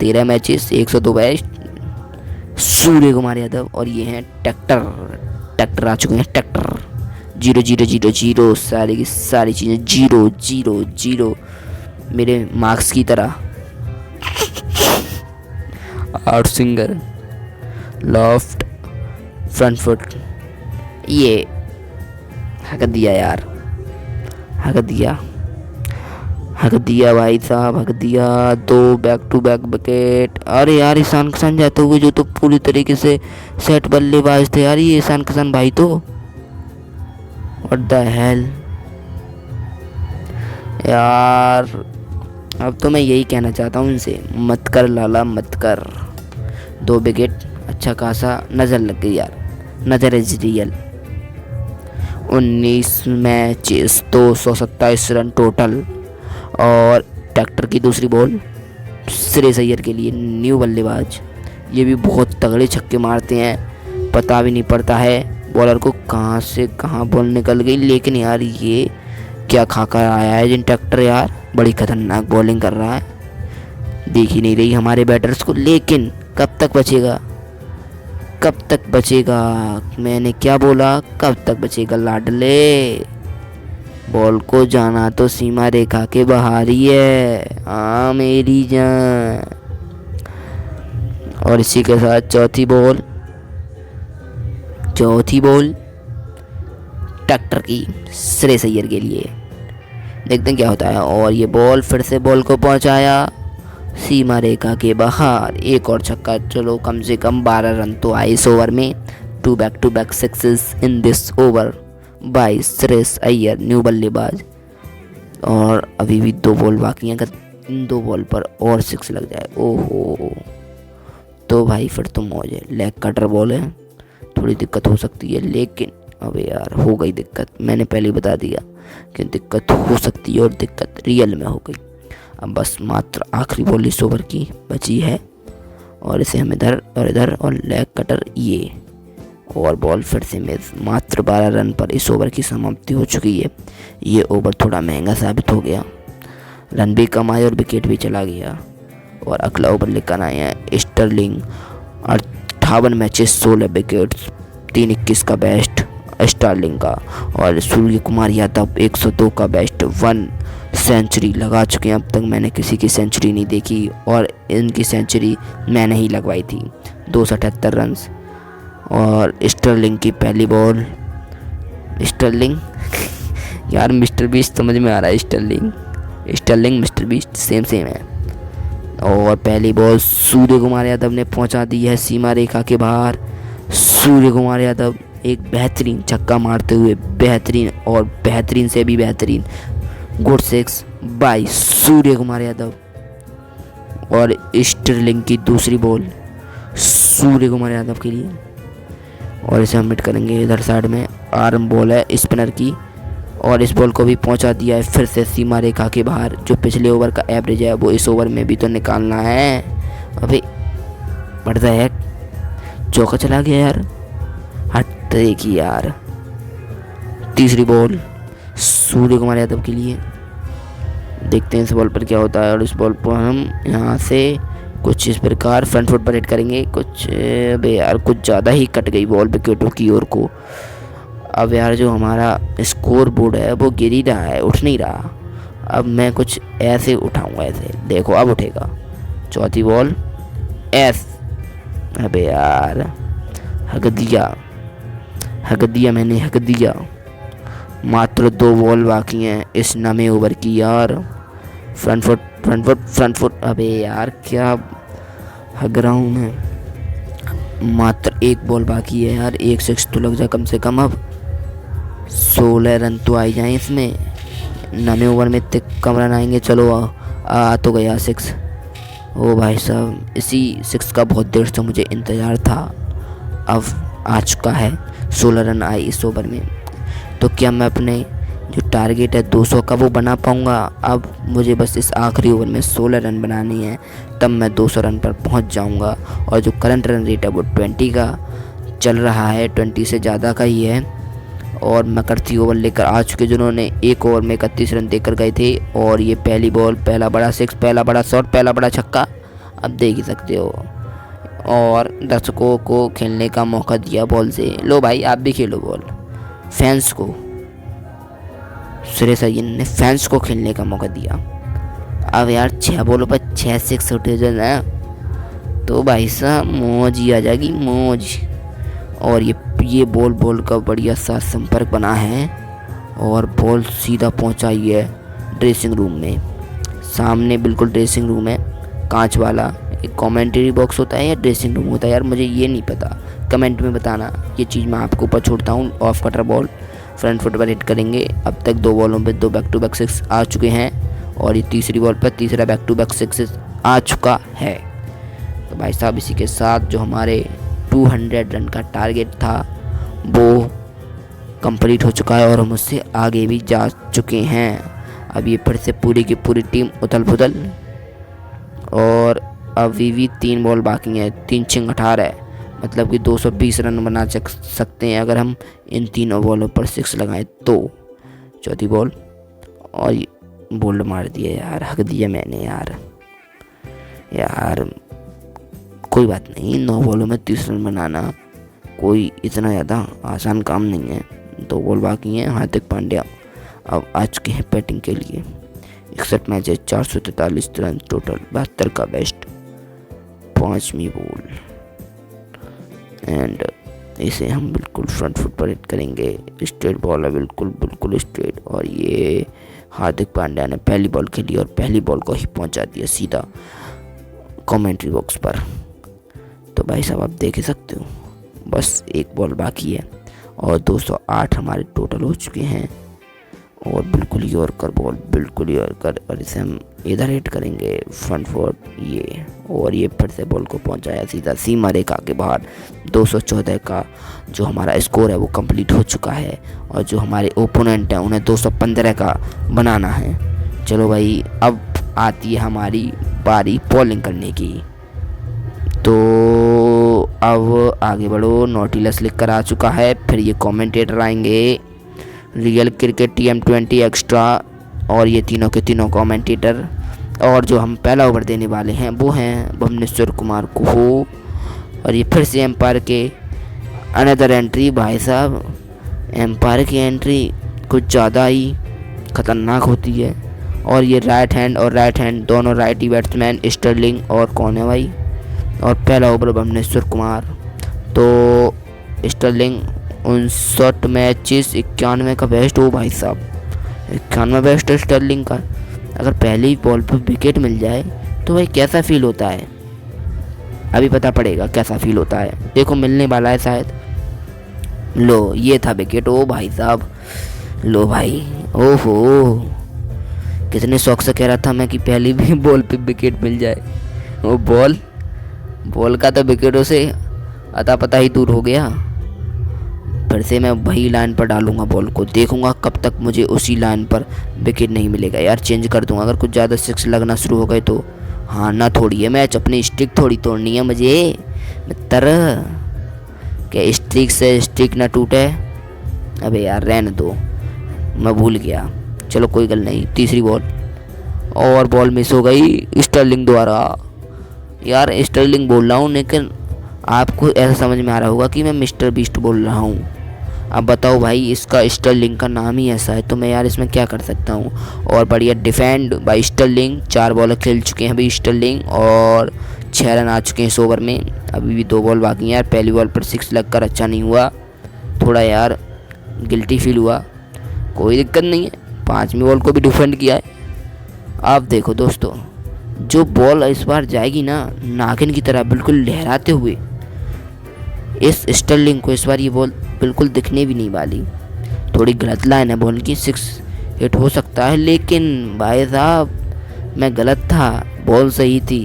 13 मैचेस 102 बैट सूर्य कुमार यादव। और ये हैं ट्रैक्टर आ चुके हैं। ट्रैक्टर 0 0 0 0, सारी की सारी चीज़ें 0 0 0 मेरे मार्क्स की तरह। Out singer, loft, front foot, ये हक दिया यार, हक दिया भाई साहब, हक दिया। 2 बैक टू बैक विकेट। अरे यार ईशान किशन जाते हुए, जो तो पूरी तरीके से सेट बल्लेबाज थे यार ये ईशान किशन भाई। तो व्हाट द हेल यार। अब तो मैं यही कहना चाहता हूँ इनसे, मत कर लाला मत कर। 2 विकेट अच्छा खासा नज़र लग गई यार, नज़र is real. 19 matches 227 run total. और ट्रैक्टर की दूसरी बॉल श्रेयस अय्यर के लिए, न्यू बल्लेबाज। ये भी बहुत तगड़े छक्के मारते हैं, पता भी नहीं पड़ता है बॉलर को कहाँ से कहाँ बॉल निकल गई। लेकिन यार ये क्या खाकर आया है जिन ट्रैक्टर यार, बड़ी खतरनाक बॉलिंग कर रहा है। देख ही नहीं रही हमारे बैटर्स को, लेकिन कब तक बचेगा। कब तक बचेगा? मैंने क्या बोला, कब तक बचेगा लाडले? बॉल को जाना तो सीमा रेखा के बाहर ही है। हाँ मेरी जान। और इसी के साथ चौथी बॉल ट्रैक्टर की श्रेयस अय्यर के लिए। देखते हैं क्या होता है। और ये बॉल फिर से बॉल को पहुंचाया सीमा रेखा के बाहर। एक और छक्का। चलो कम से कम 12 रन तो आए इस ओवर में। 2 back-to-back sixes in this over by Shreyas Iyer, new बल्लेबाज। और अभी भी 2 बॉल बाकी हैं। अगर इन 2 बॉल पर और 6 लग जाए, ओहो, तो भाई फिर तो मौज है। लेग कटर बॉल है, थोड़ी दिक्कत हो सकती है, लेकिन अबे यार हो गई दिक्कत। मैंने पहले ही बता दिया कि दिक्कत हो सकती है और दिक्कत रियल में हो गई। अब बस मात्र आखिरी बॉल इस ओवर की बची है और इसे हम इधर और इधर और लेग कटर ये और बॉल फिर से मिस। मात्र 12 रन पर इस ओवर की समाप्ति हो चुकी है। ये ओवर थोड़ा महंगा साबित हो गया। रन भी कम आए और विकेट भी चला गया। और अगला ओवर लेकर आए हैं स्टर्लिंग। 58 मैचेस 16 विकेट्स, 321 का बेस्ट स्टार्लिंग का। और सूर्य कुमार यादव 102 का बेस्ट, 1 सेंचुरी लगा चुके हैं। अब तक मैंने किसी की सेंचुरी नहीं देखी और इनकी सेंचुरी मैंने ही लगवाई थी। 278 रन। और स्टर्लिंग की पहली बॉल। स्टर्लिंग यार मिस्टर बीस्ट समझ में आ रहा है। स्टर्लिंग मिस्टर बीस्ट सेम है। और पहली बॉल सूर्य कुमार यादव ने पहुंचा दी है सीमा रेखा के बाहर। सूर्य कुमार यादव एक बेहतरीन छक्का मारते हुए बेहतरीन से भी बेहतरीन गुड 6 बाय सूर्य कुमार यादव। और स्टर्लिंग की दूसरी बॉल सूर्य कुमार यादव के लिए। और इसे हम हिट करेंगे इधर साइड में। आर्म बॉल है स्पिनर की और इस बॉल को भी पहुंचा दिया है फिर से सीमा रेखा के बाहर। जो पिछले ओवर का एवरेज है वो इस ओवर में भी तो निकालना है। अभी बढ़ता है, चौका चला गया यार। हटते की यार। तीसरी बॉल सूर्य कुमार यादव के लिए। देखते हैं इस बॉल पर क्या होता है। और इस बॉल पर हम यहाँ से कुछ इस प्रकार फ्रंट फुट पर हिट करेंगे। कुछ यार कुछ ज़्यादा ही कट गई बॉल विकेटों की ओर को। अब यार जो हमारा स्कोर बोर्ड है वो गिर ही रहा है, उठ नहीं रहा। अब मैं कुछ ऐसे उठाऊंगा, ऐसे देखो अब उठेगा। चौथी बॉल एस। अबे यार हक दिया मैंने। मात्र 2 बॉल बाकी हैं इस नवे ओवर की यार। Front foot. अबे यार क्या हक रहा हूँ मैं। मात्र 1 बॉल बाकी है यार। 1 6 तो लग जाए कम से कम। अब 16 रन तो आ ही जाए इसमें। नवे ओवर में इतने कम रन आएंगे। चलो आ तो गया 6। ओ भाई साहब, इसी 6 का बहुत देर से मुझे इंतज़ार था। अब आ चुका है। 16 रन आए इस ओवर में। तो क्या मैं अपने जो टारगेट है 200 का वो बना पाऊँगा? अब मुझे बस इस आखिरी ओवर में 16 रन बनानी है, तब मैं 200 रन पर पहुंच जाऊंगा। और जो करंट रन रेट है वो 20 का चल रहा है, 20 से ज़्यादा का ही है। और मकरती ओवर लेकर आ चुके जिन्होंने 1 ओवर में 31 रन देकर गए थे। और ये पहली बॉल, पहला बड़ा 6, पहला बड़ा शॉट, पहला बड़ा छक्का, अब देख ही सकते हो। और दर्शकों को खेलने का मौका दिया बॉल से। लो भाई आप भी खेलो बॉल। फैंस को, श्रेयस अय्यर ने फैंस को खेलने का मौका दिया। अब यार 6 बॉलों पर 6 6 उठे जो ना, तो भाई साहब मौज ही आ जाएगी, मौज। और ये बॉल का बढ़िया सा संपर्क बना है और बॉल सीधा पहुंचाई है ड्रेसिंग रूम में। सामने बिल्कुल ड्रेसिंग रूम है, कांच वाला। एक कमेंट्री बॉक्स होता है या ड्रेसिंग रूम होता है यार, मुझे ये नहीं पता, कमेंट में बताना। ये चीज़ मैं आपको ऊपर छोड़ता हूँ। Off cutter ball front foot पर हिट करेंगे। अब तक 2 बॉलों पे 2 बैक-टू-बैक 6 आ चुके हैं और ये तीसरी बॉल पर तीसरा बैक-टू-बैक 6 आ चुका है। तो भाई साहब इसी के साथ जो हमारे 200 रन का टारगेट था वो कंप्लीट हो चुका है और हम उससे आगे भी जा चुके हैं। अब ये फिर से पूरी की पूरी टीम उथल पुथल। और अभी भी 3 बॉल बाकी हैं। 3 6 18, मतलब कि 220 रन बना सकते हैं अगर हम इन 3 बॉलों पर 6 लगाएं तो। चौथी बॉल और बोल्ड मार दिया यार, हक दिया मैंने यार। कोई बात नहीं, 9 बॉलों में 30 रन बनाना कोई इतना ज़्यादा आसान काम नहीं है। 2 बॉल बाकी हैं। हार्दिक पांड्या अब आ चुके हैं बैटिंग के लिए। 61 मैच है, 443 रन टोटल, 72 का बेस्ट, 5वीं बॉल एंड इसे हम बिल्कुल फ्रंट फुट पर हिट करेंगे। स्ट्रेट बॉल है, बिल्कुल स्ट्रेट। और ये हार्दिक पांड्या ने पहली बॉल खेली और पहली बॉल को ही पहुंचा दिया सीधा कमेंट्री बॉक्स पर। तो भाई साहब आप देख ही सकते हो, बस 1 बॉल बाकी है और 208 हमारे टोटल हो चुके हैं। और बिल्कुल यॉर्कर बॉल, बिल्कुल यॉर्कर, और इसे हम इधर हिट करेंगे फ्रंट फुट ये, और ये फिर से बॉल को पहुंचाया सीधा सीमा रेखा के बाहर। 214 का जो हमारा स्कोर है वो कंप्लीट हो चुका है और जो हमारे ओपोनेंट हैं उन्हें 215 का बनाना है। चलो भाई, अब आती है हमारी बारी बॉलिंग करने की। तो अब आगे बढ़ो, नोटिलस लिख कर आ चुका है। फिर ये कमेंटेटर आएंगे, रियल क्रिकेट TM20 एक्स्ट्रा, और ये तीनों के तीनों कमेंटेटर। और जो हम पहला ओवर देने वाले हैं वो हैं भुवनेश्वर कुमार को हो। और ये फिर से एम्पायर के अनदर एंट्री। भाई साहब, एम्पायर की एंट्री कुछ ज़्यादा ही ख़तरनाक होती है। और ये राइट हैंड दोनों राइटी बैट्समैन स्टर्लिंग और कौन है भाई, और पहला ओवर भुवनेश्वर कुमार। तो स्टर्लिंग 59 मैचेस, 91 का बेस्ट हो भाई साहब, 91 बेस्ट है स्टर्लिंग का। अगर पहली बॉल पर विकेट मिल जाए तो भाई कैसा फील होता है, अभी पता पड़ेगा कैसा फील होता है। देखो मिलने वाला है शायद। लो ये था विकेट। ओ भाई साहब, लो भाई, ओहो, कितने शौक से कह रहा था मैं कि पहली भी बॉल पे विकेट मिल जाए। वो बॉल का तो विकेटों से अता पता ही दूर हो गया। फिर से मैं वही लाइन पर डालूंगा बॉल को, देखूंगा कब तक मुझे उसी लाइन पर विकेट नहीं मिलेगा। यार चेंज कर दूंगा अगर कुछ ज़्यादा 6 लगना शुरू हो गए तो। हाँ ना, थोड़ी है मैच, अपनी स्ट्रिक थोड़ी तोड़नी है मुझे मित्र, क्या स्ट्रिक से स्ट्रिक ना टूटे। अबे यार रहने दो, मैं भूल गया। चलो कोई गल नहीं। तीसरी बॉल, और बॉल मिस हो गई स्टर्लिंग द्वारा। यार स्टर्लिंग बोल रहा हूँ, लेकिन आपको ऐसा समझ में आ रहा होगा कि मैं मिस्टर बीस्ट बोल रहा हूँ। अब बताओ भाई, इसका स्टर्लिंग का नाम ही ऐसा है, तो मैं यार इसमें क्या कर सकता हूँ। और बढ़िया डिफेंड बाय स्टर्लिंग। 4 बॉल खेल चुके हैं अभी स्टर्लिंग और 6 रन आ चुके हैं इस ओवर में। अभी भी 2 बॉल बाकी हैं यार। पहली बॉल पर 6 लगकर अच्छा नहीं हुआ, थोड़ा यार गिल्टी फील हुआ। कोई दिक्कत नहीं है, 5वीं बॉल को भी डिफेंड किया है। आप देखो दोस्तों, जो बॉल इस बार जाएगी ना नागिन की तरह बिल्कुल लहराते हुए, इस स्टर्लिंग को इस बार ये बॉल बिल्कुल दिखने भी नहीं वाली। थोड़ी गलत लाइन है बॉल की, 6 हिट हो सकता है, लेकिन भाई साहब मैं गलत था, बॉल सही थी।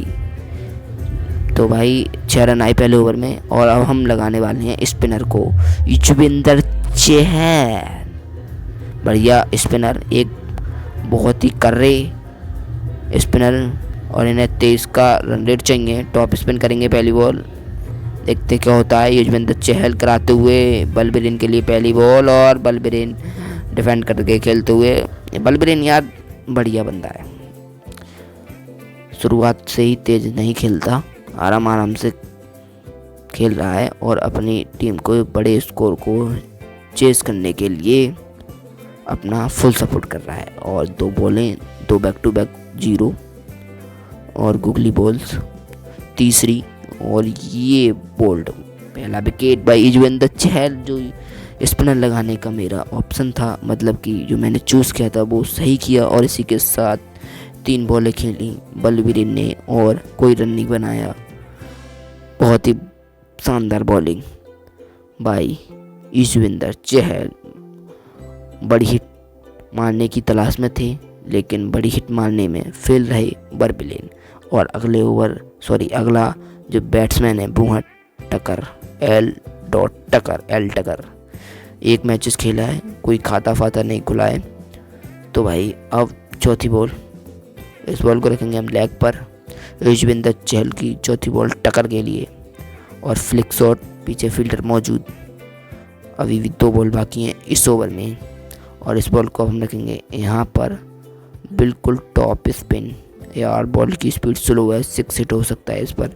तो भाई 6 रन आए पहले ओवर में। और अब हम लगाने वाले हैं स्पिनर को, युजवेंद्र चहल। बढ़िया स्पिनर, एक बहुत ही कर्रे स्पिनर, और इन्हें 23 का रन रेट चाहिए। टॉप स्पिन करेंगे पहली बॉल, देखते क्या होता है। युजवेंद्र चहल कराते हुए बलबीरेन के लिए पहली बॉल, और बलबीरेन डिफेंड करके खेलते हुए। बलबीरेन यार बढ़िया बंदा है, शुरुआत से ही तेज नहीं खेलता, आराम से खेल रहा है और अपनी टीम को बड़े स्कोर को चेस करने के लिए अपना फुल सपोर्ट कर रहा है। और 2 बॉलें, 2 बैक टू बैक 0 और गुगली बॉल्स तीसरी, और ये बोल्ड पहला विकेट बाय युजवेंद्र चहल। जो स्पिनर लगाने का मेरा ऑप्शन था, मतलब कि जो मैंने चूज़ किया था वो सही किया। और इसी के साथ 3 बॉलें खेली बलबीरेन ने और कोई रन नहीं बनाया। बहुत ही शानदार बॉलिंग बाय युजवेंद्र चहल। बड़ी हिट मारने की तलाश में थे, लेकिन बड़ी हिट मारने में फेल रहे बलबीरेन। और अगला जो बैट्समैन है वो है टकर, एल टकर। 1 मैचेस खेला है, कोई खाता फाता नहीं खुला है। तो भाई अब चौथी बॉल, इस बॉल को रखेंगे हम लेग पर। युजवेंद्र चहल की चौथी बॉल टकर के लिए, और फ्लिक शॉट, पीछे फील्डर मौजूद। अभी भी 2 बॉल बाकी हैं इस ओवर में, और इस बॉल को हम रखेंगे यहाँ पर बिल्कुल टॉप स्पिन। यार बॉल की स्पीड स्लो है, 6 हिट हो सकता है इस पर।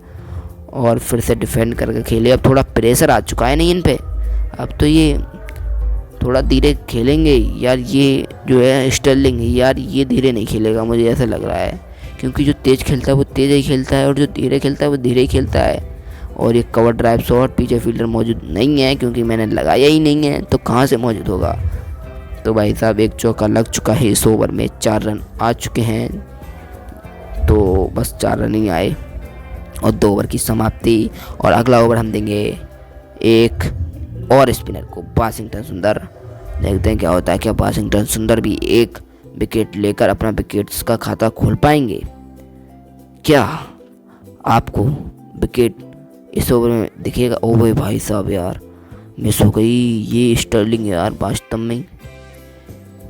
और फिर से डिफेंड करके खेले। अब थोड़ा प्रेशर आ चुका है नहीं इन पे, अब तो ये थोड़ा धीरे खेलेंगे यार। ये जो है स्टर्लिंग यार, ये धीरे नहीं खेलेगा मुझे ऐसा लग रहा है, क्योंकि जो तेज़ खेलता है वो तेज़ ही खेलता है और जो धीरे खेलता है वो धीरे ही खेलता है। और ये कवर ड्राइव शॉट, पीछे फील्डर मौजूद नहीं है क्योंकि मैंने लगाया ही नहीं है, तो कहाँ से मौजूद होगा। तो भाई साहब एक चौका लग चुका है इस ओवर में, 4 रन आ चुके हैं, तो बस 4 रन ही आए और 2 ओवर की समाप्ति। और अगला ओवर हम देंगे एक और स्पिनर को, वाशिंगटन सुंदर। देखते हैं क्या होता है, क्या वाशिंगटन सुंदर भी एक विकेट लेकर अपना विकेट्स का खाता खोल पाएंगे। क्या आपको विकेट इस ओवर में दिखेगा? ओ भाई साहब यार मिस हो गई। ये स्टर्लिंग यार वास्तव में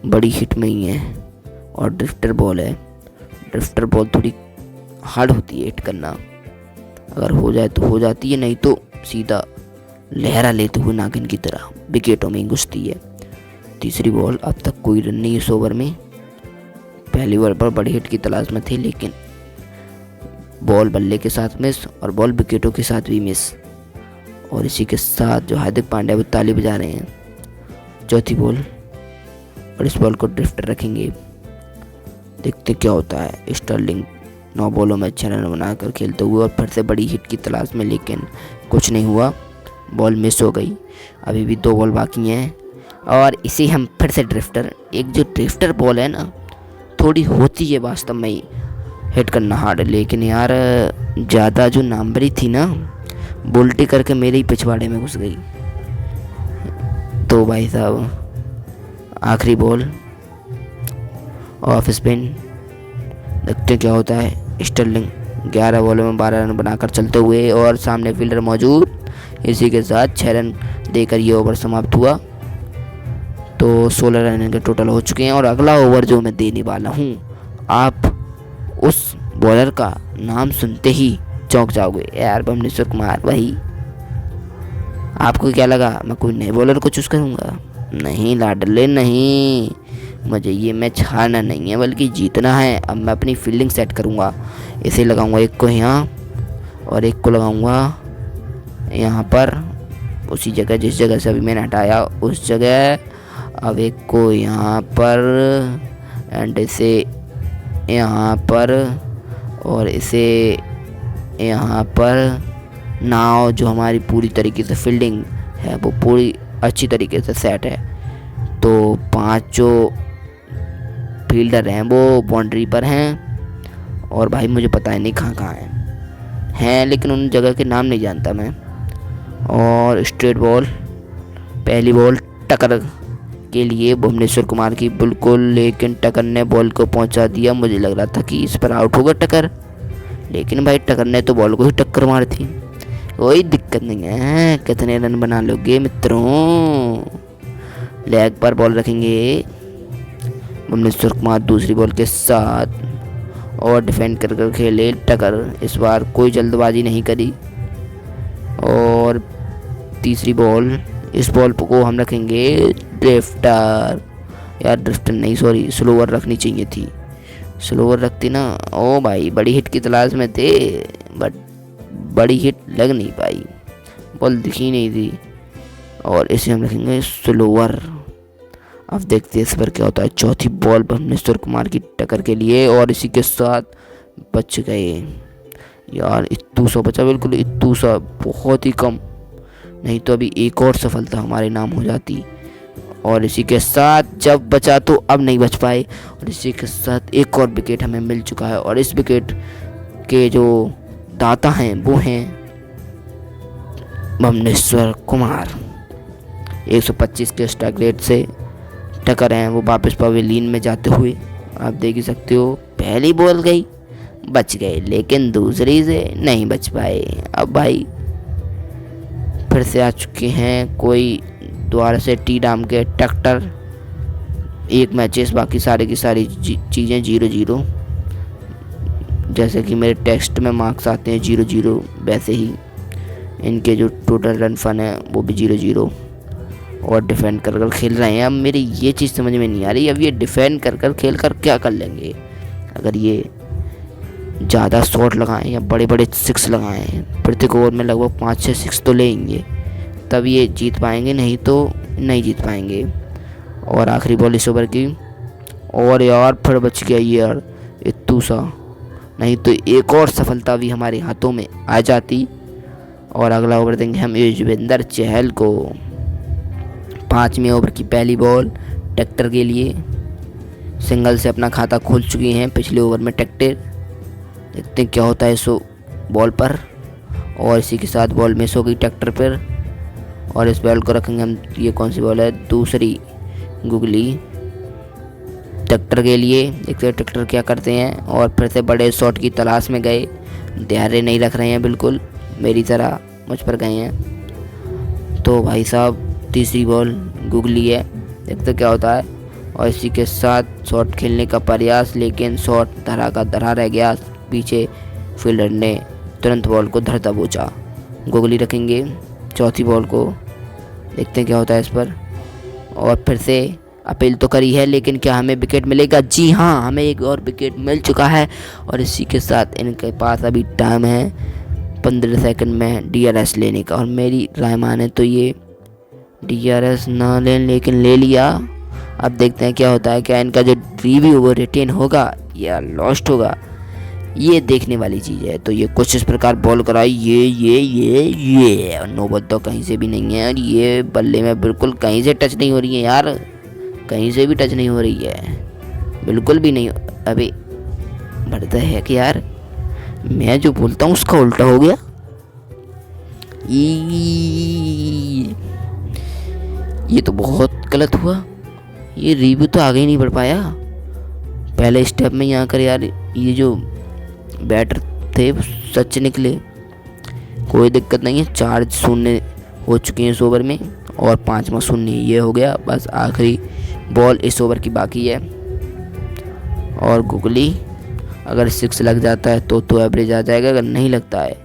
बड़ी हिट में ही है और ड्रिफ्टर बॉल है। ड्रिफ्टर बॉल थोड़ी हार्ड होती है हिट करना, अगर हो जाए तो हो जाती है, नहीं तो सीधा लहरा लेते हुए नागिन की तरह विकेटों में घुसती है। तीसरी बॉल, अब तक कोई रन नहीं इस ओवर में। पहली बॉल पर बड़ी हिट की तलाश में थे, लेकिन बॉल बल्ले के साथ मिस और बॉल विकेटों के साथ भी मिस। और इसी के साथ जो हार्दिक पांड्या वो ताली बजा रहे हैं। चौथी बॉल और इस बॉल को ड्रिफ्टर रखेंगे, देखते क्या होता है। स्टर्लिंग 9 बॉलों में 6 रन बनाकर खेलते हुए और फिर से बड़ी हिट की तलाश में, लेकिन कुछ नहीं हुआ, बॉल मिस हो गई। अभी भी 2 बॉल बाकी हैं और इसे हम फिर से ड्रिफ्टर, एक जो ड्रिफ्टर बॉल है ना थोड़ी होती है वास्तव में ही हिट करना हार्ड, लेकिन यार ज़्यादा जो नाम्बरी थी ना बुल्टी करके मेरे ही पिछवाड़े में घुस गई। तो भाई साहब आखिरी बॉल ऑफ स्पिन, देखते हैं क्या होता है। स्टर्लिंग 11 बॉलों में 12 रन बनाकर चलते हुए और सामने फील्डर मौजूद, इसी के साथ 6 रन देकर ये ओवर समाप्त हुआ। तो 16 रन इनके टोटल हो चुके हैं। और अगला ओवर जो मैं देने वाला हूँ, आप उस बॉलर का नाम सुनते ही चौंक जाओगे यार, भुवनेश्वर कुमार। वही आपको क्या लगा मैं कोई नए बॉलर को चूज़ करूँगा? नहीं लाडले नहीं, मुझे ये मैच हारना नहीं है बल्कि जीतना है। अब मैं अपनी फील्डिंग सेट करूँगा, इसे लगाऊंगा एक को यहाँ और एक को लगाऊंगा यहाँ पर, उसी जगह जिस जगह से अभी मैंने हटाया उस जगह। अब एक को यहाँ पर एंड इसे यहाँ पर और इसे यहाँ पर। नाव जो हमारी पूरी तरीके से फील्डिंग है वो पूरी अच्छी तरीके से सेट है। तो 5 जो फील्डर हैं वो बाउंड्री पर हैं और भाई मुझे पता है नहीं कहाँ हैं, लेकिन उन जगह के नाम नहीं जानता मैं। और स्ट्रेट बॉल, पहली बॉल टक्कर के लिए भुवनेश्वर कुमार की बिल्कुल, लेकिन टक्कर ने बॉल को पहुंचा दिया। मुझे लग रहा था कि इस पर आउट होगा टक्कर, लेकिन भाई टक्कर ने तो बॉल को ही टक्कर मारी थी। कोई दिक्कत नहीं है, कितने रन बना लोगे मित्रों। लेग पर बॉल रखेंगे भुवनेश्वर कुमार दूसरी बॉल के साथ और डिफेंड कर खेले टक्कर। इस बार कोई जल्दबाजी नहीं करी। और तीसरी बॉल, इस बॉल को हम रखेंगे ड्रिफ्टर, यार ड्रिफ्टर नहीं सॉरी स्लोवर रखनी चाहिए थी, स्लोवर रखती ना। ओ भाई बड़ी हिट की तलाश में थे बट बड़ी हिट लग नहीं पाई, बॉल दिखी नहीं थी और इसे हम रखेंगे स्लोवर। अब देखते हैं इस पर क्या होता है। चौथी बॉल भुवनेश्वर कुमार की टक्कर के लिए और इसी के साथ बच गए यार। इत्तू सा बचा, बिल्कुल इत्तू सा, बहुत ही कम, नहीं तो अभी एक और सफलता हमारे नाम हो जाती। और इसी के साथ जब बचा तो अब नहीं बच पाए और इसी के साथ एक और विकेट हमें मिल चुका है। और इस विकेट के जो दाता हैं वो हैं भुवनेश्वर कुमार। 125 के स्ट्राइक रेट से टक्कर हैं वो वापस पवेलियन में जाते हुए, आप देख ही सकते हो। पहली बॉल गई, बच गए, लेकिन दूसरी से नहीं बच पाए। अब भाई फिर से आ चुके हैं कोई द्वारा से टी डाम के ट्रैक्टर। 1 मैचेस, बाकी सारे की सारी चीज़ें 0-0, जैसे कि मेरे टेक्स्ट में मार्क्स आते हैं 0-0, वैसे ही इनके जो टोटल रन फन है वो भी 0-0। और डिफेंड कर खेल रहे हैं। अब मेरी ये चीज़ समझ में नहीं आ रही, अब ये डिफेंड कर खेल कर क्या कर लेंगे। अगर ये ज़्यादा शॉट लगाएं या बड़े बड़े सिक्स लगाएं। प्रत्येक ओवर में लगभग 5-6 सिक्स तो लेंगे, तब ये जीत पाएंगे, नहीं तो नहीं जीत पाएंगे। और आखिरी बॉल इस ओवर की, और यार फिर बच गया ये यार इत्तू सा, नहीं तो एक और सफलता भी हमारे हाथों में आ जाती। और अगला ओवर देंगे हम युजवेंद्र चहल को। 5वें ओवर की पहली बॉल ट्रैक्टर के लिए, सिंगल से अपना खाता खोल चुकी हैं पिछले ओवर में ट्रैक्टर। देखते हैं क्या होता है इस बॉल पर, और इसी के साथ बॉल मिस हो गई ट्रैक्टर पर। और इस बॉल को रखेंगे हम, ये कौन सी बॉल है, दूसरी गुगली ट्रैक्टर के लिए। देखते हैं ट्रैक्टर क्या करते हैं, और फिर से बड़े शॉट की तलाश में गए, धैर्य नहीं रख रहे हैं, बिल्कुल मेरी तरह मुझ पर गए हैं। तो भाई साहब तीसरी बॉल गुगली है, देखते क्या होता है। और इसी के साथ शॉट खेलने का प्रयास, लेकिन शॉट धरा का धरा रह गया, पीछे फील्डर ने तुरंत बॉल को धरता बूझा। गुगली रखेंगे चौथी बॉल को, देखते हैं क्या होता है इस पर। और फिर से अपील तो करी है, लेकिन क्या हमें विकेट मिलेगा? जी हाँ, हमें एक और विकेट मिल चुका है। और इसी के साथ इनके पास अभी टाइम है 15 सेकंड में DRS लेने का, और मेरी राय माने तो ये DRS ना लें, लेकिन ले लिया। अब देखते हैं क्या होता है, क्या इनका जो रिव्यू वो रिटेन होगा या लॉस्ट होगा, ये देखने वाली चीज़ है। तो ये कुछ इस प्रकार बॉल कराई, ये नौबत तो कहीं से भी नहीं है, और ये बल्ले में बिल्कुल कहीं से टच नहीं हो रही है यार, कहीं से भी टच नहीं हो रही है, बिल्कुल भी नहीं। अभी बढ़ता है कि यार मैं जो बोलता हूँ उसका उल्टा हो गया। ये तो बहुत गलत हुआ, ये रिव्यू तो आगे ही नहीं बढ़ पाया। पहले स्टेप में यहाँ कर यार, ये जो बैटर थे सच निकले, कोई दिक्कत नहीं है। 4-0 हो चुके हैं इस ओवर में, और 5वां 0 ये हो गया। बस आखिरी बॉल इस ओवर की बाकी है, और गुगली अगर 6 लग जाता है तो एवरेज आ जाएगा, अगर नहीं लगता है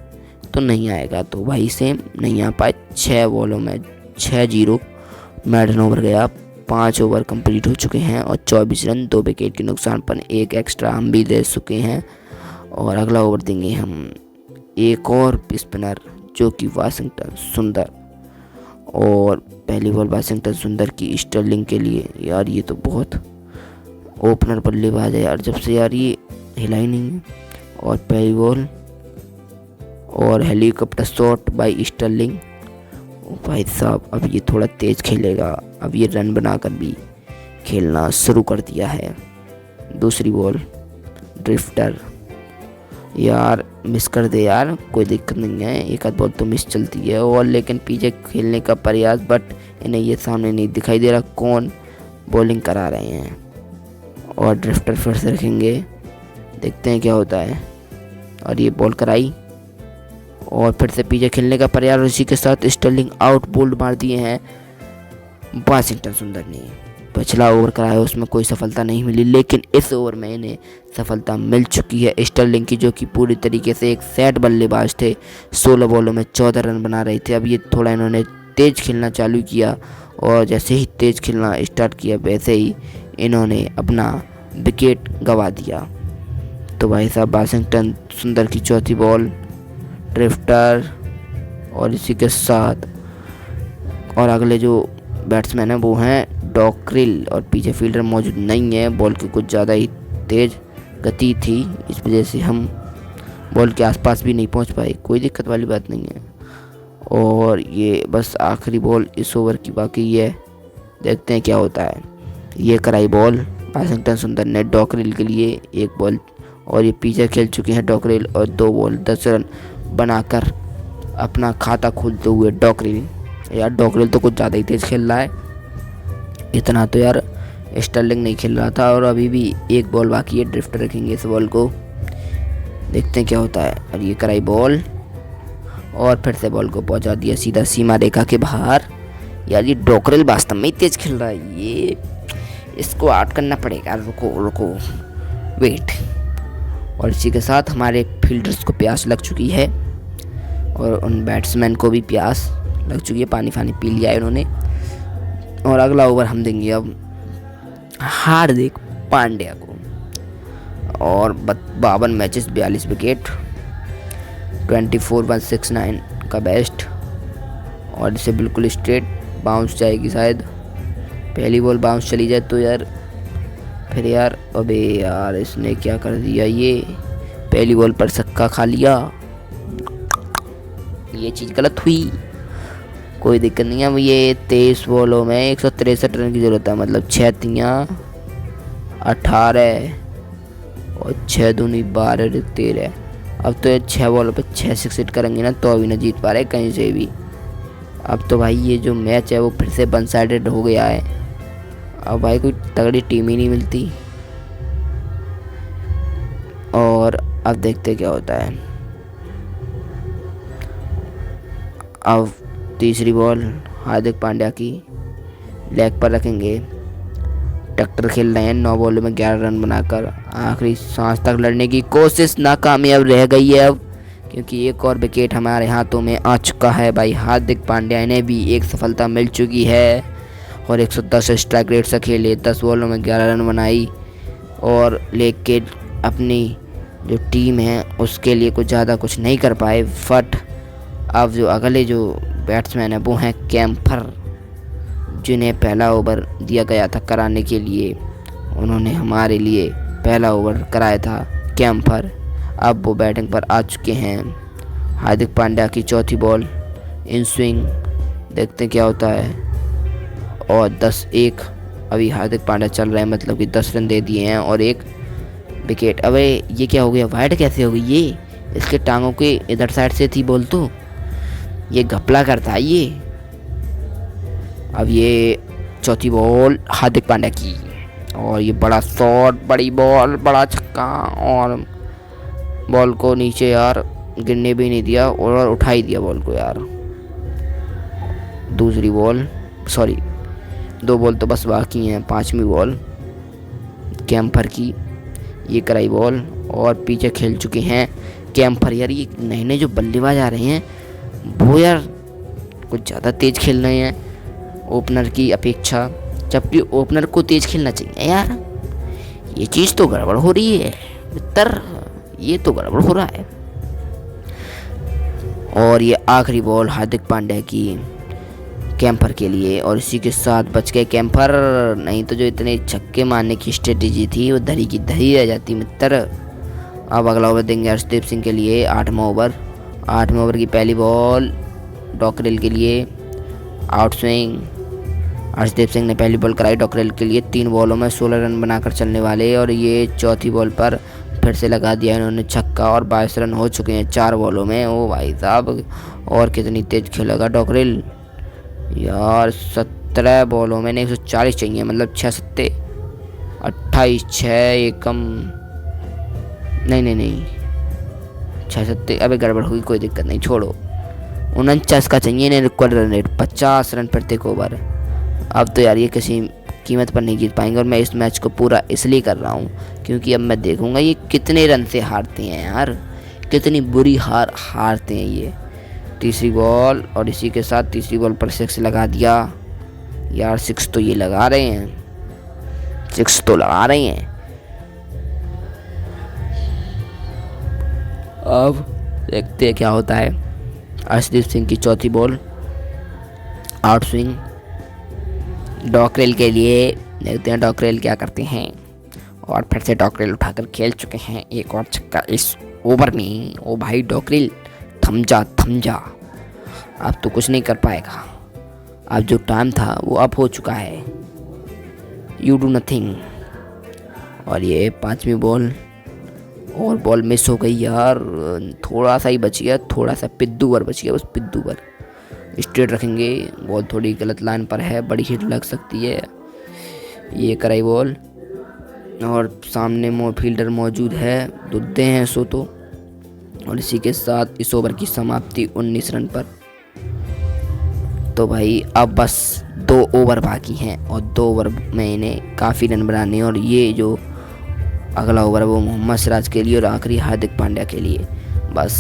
तो नहीं आएगा। तो भाई सेम नहीं आ पाए। 6 बॉलों में 6-0 मैडन ओवर गया। 5 ओवर कंप्लीट हो चुके हैं, और 24 रन, 2 विकेट के नुकसान पर 1 एक्स्ट्रा हम भी दे चुके हैं। और अगला ओवर देंगे हम एक और स्पिनर, जो कि वाशिंगटन सुंदर। और पहली बॉल वाशिंगटन सुंदर की स्टर्लिंग के लिए। यार ये तो बहुत ओपनर बल्लेबाज है यार, जब से यार ये हिला ही नहीं है। और पहली बॉल, और हेलीकॉप्टर शॉट बाय स्टर्लिंग। भाई साहब अब ये थोड़ा तेज़ खेलेगा, अब ये रन बनाकर भी खेलना शुरू कर दिया है। दूसरी बॉल ड्रिफ्टर, यार मिस कर दे यार, कोई दिक्कत नहीं है, एक आध बॉल तो मिस चलती है। और लेकिन पीछे खेलने का प्रयास, बट इन्हें ये सामने नहीं दिखाई दे रहा कौन बॉलिंग करा रहे हैं। और ड्रिफ्टर फिर से रखेंगे, देखते हैं क्या होता है। और ये बॉल कराई, और फिर से पीछे खेलने का प्रयास, और इसी के साथ स्टर्लिंग आउट बोल्ड मार दिए हैं वाशिंगटन सुंदर ने। पिछला ओवर कराया उसमें कोई सफलता नहीं मिली, लेकिन इस ओवर में इन्हें सफलता मिल चुकी है स्टर्लिंग की, जो कि पूरी तरीके से एक सेट बल्लेबाज थे। 16 बॉलों में 14 रन बना रहे थे। अब ये थोड़ा इन्होंने तेज़ खेलना चालू किया, और जैसे ही तेज़ खेलना स्टार्ट किया वैसे ही इन्होंने अपना विकेट गंवा दिया। तो भाई साहब वाशिंगटन सुंदर की चौथी बॉल ड्रिफ्टर, और इसी के साथ और अगले जो बैट्समैन हैं वो हैं डॉक्रिल, और पीछे फील्डर मौजूद नहीं है। बॉल की कुछ ज़्यादा ही तेज़ गति थी, इस वजह से हम बॉल के आसपास भी नहीं पहुंच पाए, कोई दिक्कत वाली बात नहीं है। और ये बस आखिरी बॉल इस ओवर की बाकी है, देखते हैं क्या होता है। ये कराई बॉल वाशिंगटन सुंदर ने डॉक्रिल के लिए 1 बॉल, और ये पीछे खेल चुके हैं डॉक्रिल, और 2 बॉल 10 रन बनाकर अपना खाता खोलते हुए डॉक्रिल। यार डॉक्रिल तो कुछ ज़्यादा ही तेज़ खेल रहा है, इतना तो यार स्टर्लिंग नहीं खेल रहा था। और अभी भी 1 बॉल बाकी है, ड्रिफ्टर रखेंगे इस बॉल को, देखते हैं क्या होता है। और ये कराई बॉल, और फिर से बॉल को पहुंचा दिया सीधा सीमा रेखा के बाहर। यार ये डॉक्रिल वास्तव में ही तेज़ खेल रहा है, ये इसको आउट करना पड़ेगा। रुको वेट। और इसी के साथ हमारे फील्डर्स को प्यास लग चुकी है, और उन बैट्समैन को भी प्यास लग चुकी है, पानी पी लिया है उन्होंने। और अगला ओवर हम देंगे अब हार्दिक पांड्या को। और 52 मैचेस 42 विकेट, 24/69 का बेस्ट। और इसे बिल्कुल स्ट्रेट बाउंस जाएगी शायद, पहली बॉल बाउंस चली जाए तो यार फिर यार। अबे यार इसने क्या कर दिया, ये पहली बॉल पर छक्का खा लिया, ये चीज़ गलत हुई। कोई दिक्कत नहीं है। अब ये 23 बॉलों में 163 रन की ज़रूरत है, मतलब 6 तियाँ 18 और 6 दूनी 12 13। अब तो ये 6 बॉलों पे 6 6 हिट करेंगे ना तो अभी ना जीत पा रहे कहीं से भी। अब तो भाई ये जो मैच है वो फिर से वन साइडेड हो गया है। अब भाई कोई तगड़ी टीम ही नहीं मिलती। और अब देखते क्या होता है। अब तीसरी बॉल हार्दिक पांड्या की, लेग पर रखेंगे। टक्कर खेल रहे हैं 9 बॉलों में 11 रन बनाकर। आखिरी सांस तक लड़ने की कोशिश नाकामयाब रह गई है अब, क्योंकि एक और विकेट हमारे हाथों में आ चुका है। भाई हार्दिक पांड्या ने भी एक सफलता मिल चुकी है और 110 स्ट्राइक रेट से खेले, 10 बॉलों में 11 रन बनाई और लेके अपनी जो टीम है उसके लिए कुछ ज़्यादा कुछ नहीं कर पाए। बट अब जो अगले जो बैट्समैन है वो हैं कैम्पर, जिन्हें पहला ओवर दिया गया था कराने के लिए। उन्होंने हमारे लिए पहला ओवर कराया था कैम्पर। अब वो बैटिंग पर आ चुके हैं। हार्दिक पांड्या की चौथी बॉल इन स्विंग, देखते हैं क्या होता है। और 10-1 अभी हार्दिक पांड्या चल रहे हैं, मतलब कि 10 रन दे दिए हैं और 1 विकेट। अबे ये क्या हो गया, वाइड कैसे हो गई ये? इसके टांगों के इधर साइड से थी बॉल, तो ये घपला करता है ये। अब ये चौथी बॉल हार्दिक पांड्या की और ये बड़ा शॉट, बड़ी बॉल, बड़ा छक्का और बॉल को नीचे यार गिरने भी नहीं दिया और उठा ही दिया बॉल को यार। दूसरी बॉल, सॉरी 2 बॉल तो बस बाकी हैं। 5वीं बॉल कैम्पर की, ये कराई बॉल और पीछे खेल चुके हैं कैम्पर। यार ये नए नए जो बल्लेबाज आ रहे हैं वो यार कुछ ज़्यादा तेज़ खेल रहे हैं ओपनर की अपेक्षा, जबकि ओपनर को तेज़ खेलना चाहिए यार। ये चीज़ तो गड़बड़ हो रही है मित्र, ये तो गड़बड़ हो रहा है। और ये आखिरी बॉल हार्दिक पांड्या की कैम्पर के लिए और इसी के साथ बच गए कैम्पर, नहीं तो जो इतने छक्के मारने की स्ट्रेटेजी थी वो धरी की धरी रह जाती मित्र। अब अगला ओवर देंगे अर्शदीप सिंह के लिए, 8वां ओवर। 8वें ओवर की पहली बॉल डॉकरेल के लिए, आउट स्विंग। अर्शदीप सिंह ने पहली बॉल कराई डॉकरेल के लिए, 3 बॉलों में 16 रन बनाकर चलने वाले। और ये चौथी बॉल पर फिर से लगा दिया इन्होंने छक्का और 22 रन हो चुके हैं 4 बॉलों में। ओ भाई साहब, और कितनी तेज़ खेलेगा डॉकरेल यार। 17 बॉलों में 140 चाहिए, मतलब 6 सत्ते 28, 6 एकम, नहीं 6 सत्ते, अबे गड़बड़ होगी, कोई दिक्कत नहीं, छोड़ो। 49 का चाहिए इन्हें रिक्वायर्ड रन रेट, 50 रन प्रत्येक ओवर। अब तो यार ये किसी कीमत पर नहीं जीत पाएंगे और मैं इस मैच को पूरा इसलिए कर रहा हूँ क्योंकि अब मैं देखूँगा ये कितने रन से हारते हैं यार, कितनी बुरी हारते हैं ये। तीसरी बॉल और इसी के साथ तीसरी बॉल पर 6 लगा दिया यार। 6 तो ये लगा रहे हैं, 6 तो लगा रहे हैं। अब देखते हैं क्या होता है। अर्शदीप सिंह की चौथी बॉल, आउट स्विंग डॉकरेल के लिए, देखते हैं डॉकरेल क्या करते हैं। और फिर से डॉकरेल उठाकर खेल चुके हैं एक और छक्का इस ओवर में। ओ भाई डॉकरेल थम जा, अब तो कुछ नहीं कर पाएगा। अब जो टाइम था वो अब हो चुका है, यू डू नथिंग। और ये 5वीं बॉल और बॉल मिस हो गई यार, थोड़ा सा ही बच गया, थोड़ा सा पिद्दू वर बच गया, बस पिद्दू वर। स्ट्रेट रखेंगे, बॉल थोड़ी गलत लाइन पर है, बड़ी हिट लग सकती है। ये कराई बॉल और सामने फील्डर मौजूद है, दुद्दे हैं सो तो। और इसी के साथ इस ओवर की समाप्ति 19 रन पर। तो भाई अब बस 2 ओवर बाकी हैं और 2 ओवर में इन्हें काफ़ी रन बनाने हैं। और ये जो अगला ओवर है वो मोहम्मद सिराज के लिए और आखिरी हार्दिक पांड्या के लिए। बस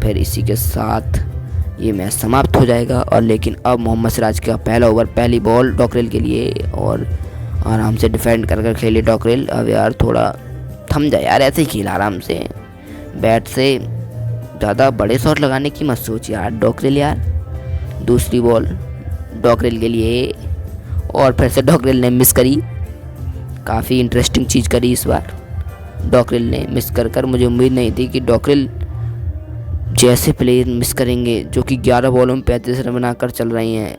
फिर इसी के साथ ये मैच समाप्त हो जाएगा। और लेकिन अब मोहम्मद सिराज का पहला ओवर, पहली बॉल डॉकरेल के लिए और आराम से डिफेंड कर खेले डॉकरेल। अब यार थोड़ा थम जा यार, ऐसे ही खेल आराम से, बैट से ज़्यादा बड़े शॉट लगाने की मत सोच यार। डॉकरेल यार, दूसरी बॉल डॉकरेल के लिए, और फिर से डॉकरेल ने मिस करी। काफ़ी इंटरेस्टिंग चीज़ करी इस बार डॉकरेल ने, मिस कर मुझे उम्मीद नहीं थी कि डॉकरेल जैसे प्लेयर मिस करेंगे, जो कि 11 बॉलों में 35 रन बनाकर चल रही हैं।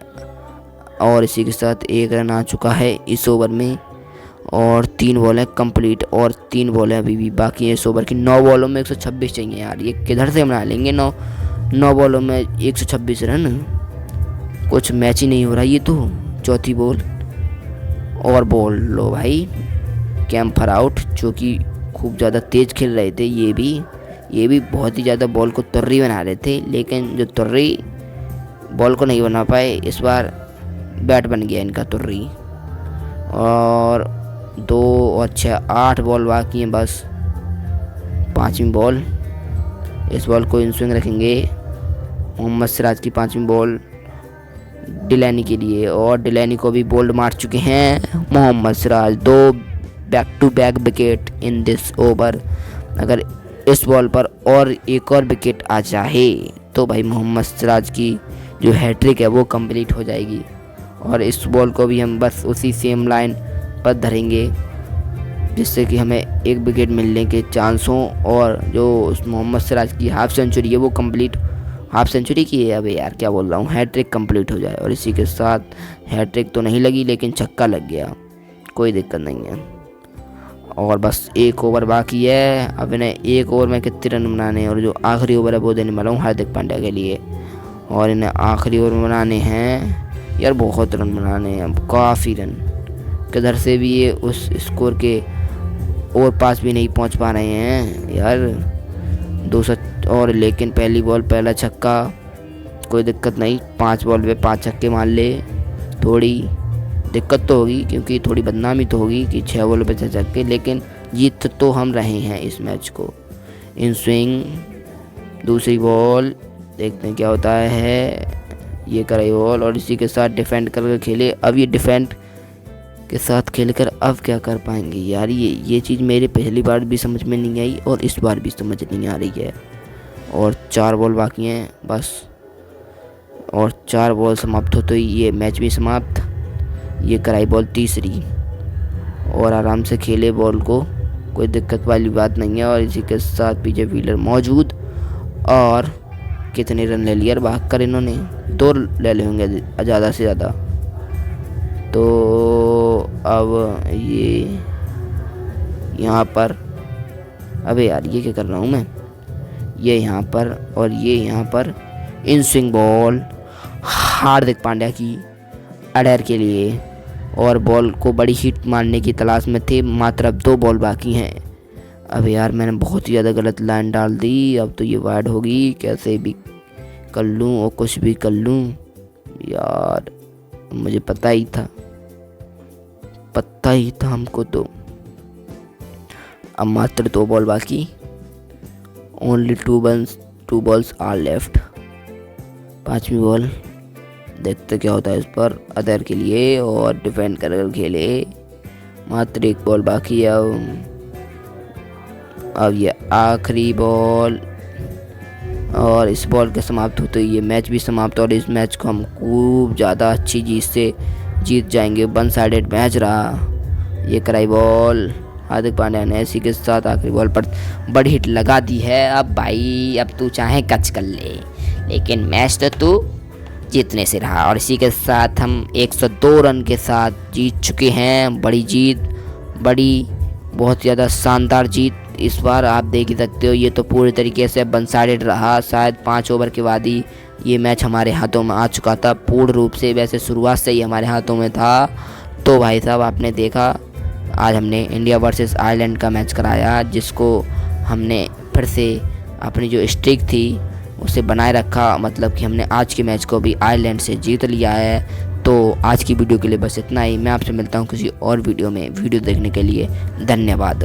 और इसी के साथ 1 रन आ चुका है इस ओवर में, और 3 बॉलें कंप्लीट, और 3 बॉलें अभी भी बाकी है इस ओवर की। 9 बॉलों में 126 चाहिए यार, ये किधर से बना लेंगे 9 बॉलों में 126 रन? कुछ मैच ही नहीं हो रहा ये तो। चौथी बॉल, और बॉल लो भाई, कैम्पर आउट, जो कि खूब ज़्यादा तेज़ खेल रहे थे। ये भी बहुत ही ज़्यादा बॉल को तुर्री बना रहे थे, लेकिन जो तुर्री बॉल को नहीं बना पाए, इस बार बैट बन गया इनका तुर्री। और 2 और 6 8 बॉल बाकी हैं बस। 5वीं बॉल, इस बॉल को इन स्विंग रखेंगे। मोहम्मद सिराज की 5वीं बॉल डिलैनी के लिए, और डिलैनी को भी बोल्ड मार चुके हैं Mohammed Siraj. 2 back to back wicket in this over. अगर इस बॉल पर और एक और विकेट आ जाए तो भाई मोहम्मद सिराज की जो हैट्रिक है वो कंप्लीट हो जाएगी। और इस बॉल को भी हम बस उसी सेम लाइन पर धरेंगे, जिससे कि हमें एक विकेट मिलने के चांस हों, और जो मोहम्मद सिराज की हाफ सेंचुरी है वो कंप्लीट, हाफ सेंचुरी की है, अबे यार क्या बोल रहा हूँ, हैट्रिक कंप्लीट हो जाए। और इसी के साथ हैट्रिक तो नहीं लगी, लेकिन छक्का लग गया, कोई दिक्कत नहीं है। और बस 1 ओवर बाकी है। अब इन्हें 1 ओवर में कितने रन बनाने हैं, और जो आखिरी ओवर है वो देने वाला हूँ हार्दिक पांड्या के लिए। और इन्हें आखिरी ओवर में बनाने हैं यार, बहुत रन बनाने हैं, काफ़ी रन। किधर से भी ये उस स्कोर के और पास भी नहीं पहुंच पा रहे हैं यार। 200 और, लेकिन पहली बॉल पहला छक्का, कोई दिक्कत नहीं। 5 बॉल पे 5 छक्के मार ले, थोड़ी दिक्कत तो होगी, क्योंकि थोड़ी बदनामी तो होगी कि 6 बॉल पे 6 छक्के, लेकिन जीत तो हम रहे हैं इस मैच को। इन स्विंग, दूसरी बॉल, देखते हैं क्या होता है। ये कराई बॉल, और इसी के साथ डिफेंड करके खेले। अब ये डिफेंड के साथ खेलकर अब क्या कर पाएंगे यार, ये चीज़ मेरे पहली बार भी समझ में नहीं आई, और इस बार भी समझ नहीं आ रही है। और 4 बॉल बाकी हैं बस, और 4 बॉल समाप्त हो तो ये मैच भी समाप्त। ये कराई बॉल तीसरी, और आराम से खेले बॉल को, कोई दिक्कत वाली बात नहीं है। और इसी के साथ पीछे फील्डर मौजूद, और कितने रन ले लिए भाग कर इन्होंने, 2 ले ले होंगे ज़्यादा से ज़्यादा। तो अब ये यहाँ पर, अबे यार ये क्या कर रहा हूँ मैं, ये यहाँ पर और ये यहाँ पर। In swing ball Hardik Pandya की अडर के लिए, और बॉल को बड़ी हिट मारने की तलाश में थे। मात्र अब 2 बॉल बाकी हैं। अब यार मैंने बहुत ही ज़्यादा गलत लाइन डाल दी, अब तो ये वाइड होगी, कैसे भी कर लूँ और कुछ भी कर लूँ यार, मुझे पता ही था हमको तो। अब मात्र 2 बॉल बाकी, ओनली 2 बॉल्स आर लेफ्ट। 5वीं बॉल, देखते क्या होता है इस पर अदर के लिए, और डिफेंड कर खेले। मात्र 1 बॉल बाकी है। अब ये आखिरी बॉल, और इस बॉल के समाप्त होते ये मैच भी समाप्त, और इस मैच को हम खूब ज़्यादा अच्छी जीत से जीत जाएंगे। 1 साइडेड मैच रहा। ये कराई बॉल हार्दिक पांड्या ने, इसी के साथ आखिरी बॉल पर बड़ी हिट लगा दी है। अब भाई अब तू चाहे कच कर ले, लेकिन मैच तो तू जीतने से रहा। और इसी के साथ हम 102 रन के साथ जीत चुके हैं। बड़ी जीत, बहुत ज़्यादा शानदार जीत इस बार, आप देख ही सकते हो। ये तो पूरी तरीके से 1 साइडेड रहा। शायद 5 ओवर के बाद ही ये मैच हमारे हाथों में आ चुका था पूर्ण रूप से, वैसे शुरुआत से ही हमारे हाथों में था। तो भाई साहब आपने देखा, आज हमने इंडिया वर्सेस आयरलैंड का मैच कराया, जिसको हमने फिर से अपनी जो स्ट्रीक थी उसे बनाए रखा। मतलब कि हमने आज के मैच को भी आयरलैंड से जीत लिया है। तो आज की वीडियो के लिए बस इतना ही। मैं आपसे मिलता हूँ किसी और वीडियो में। वीडियो देखने के लिए धन्यवाद।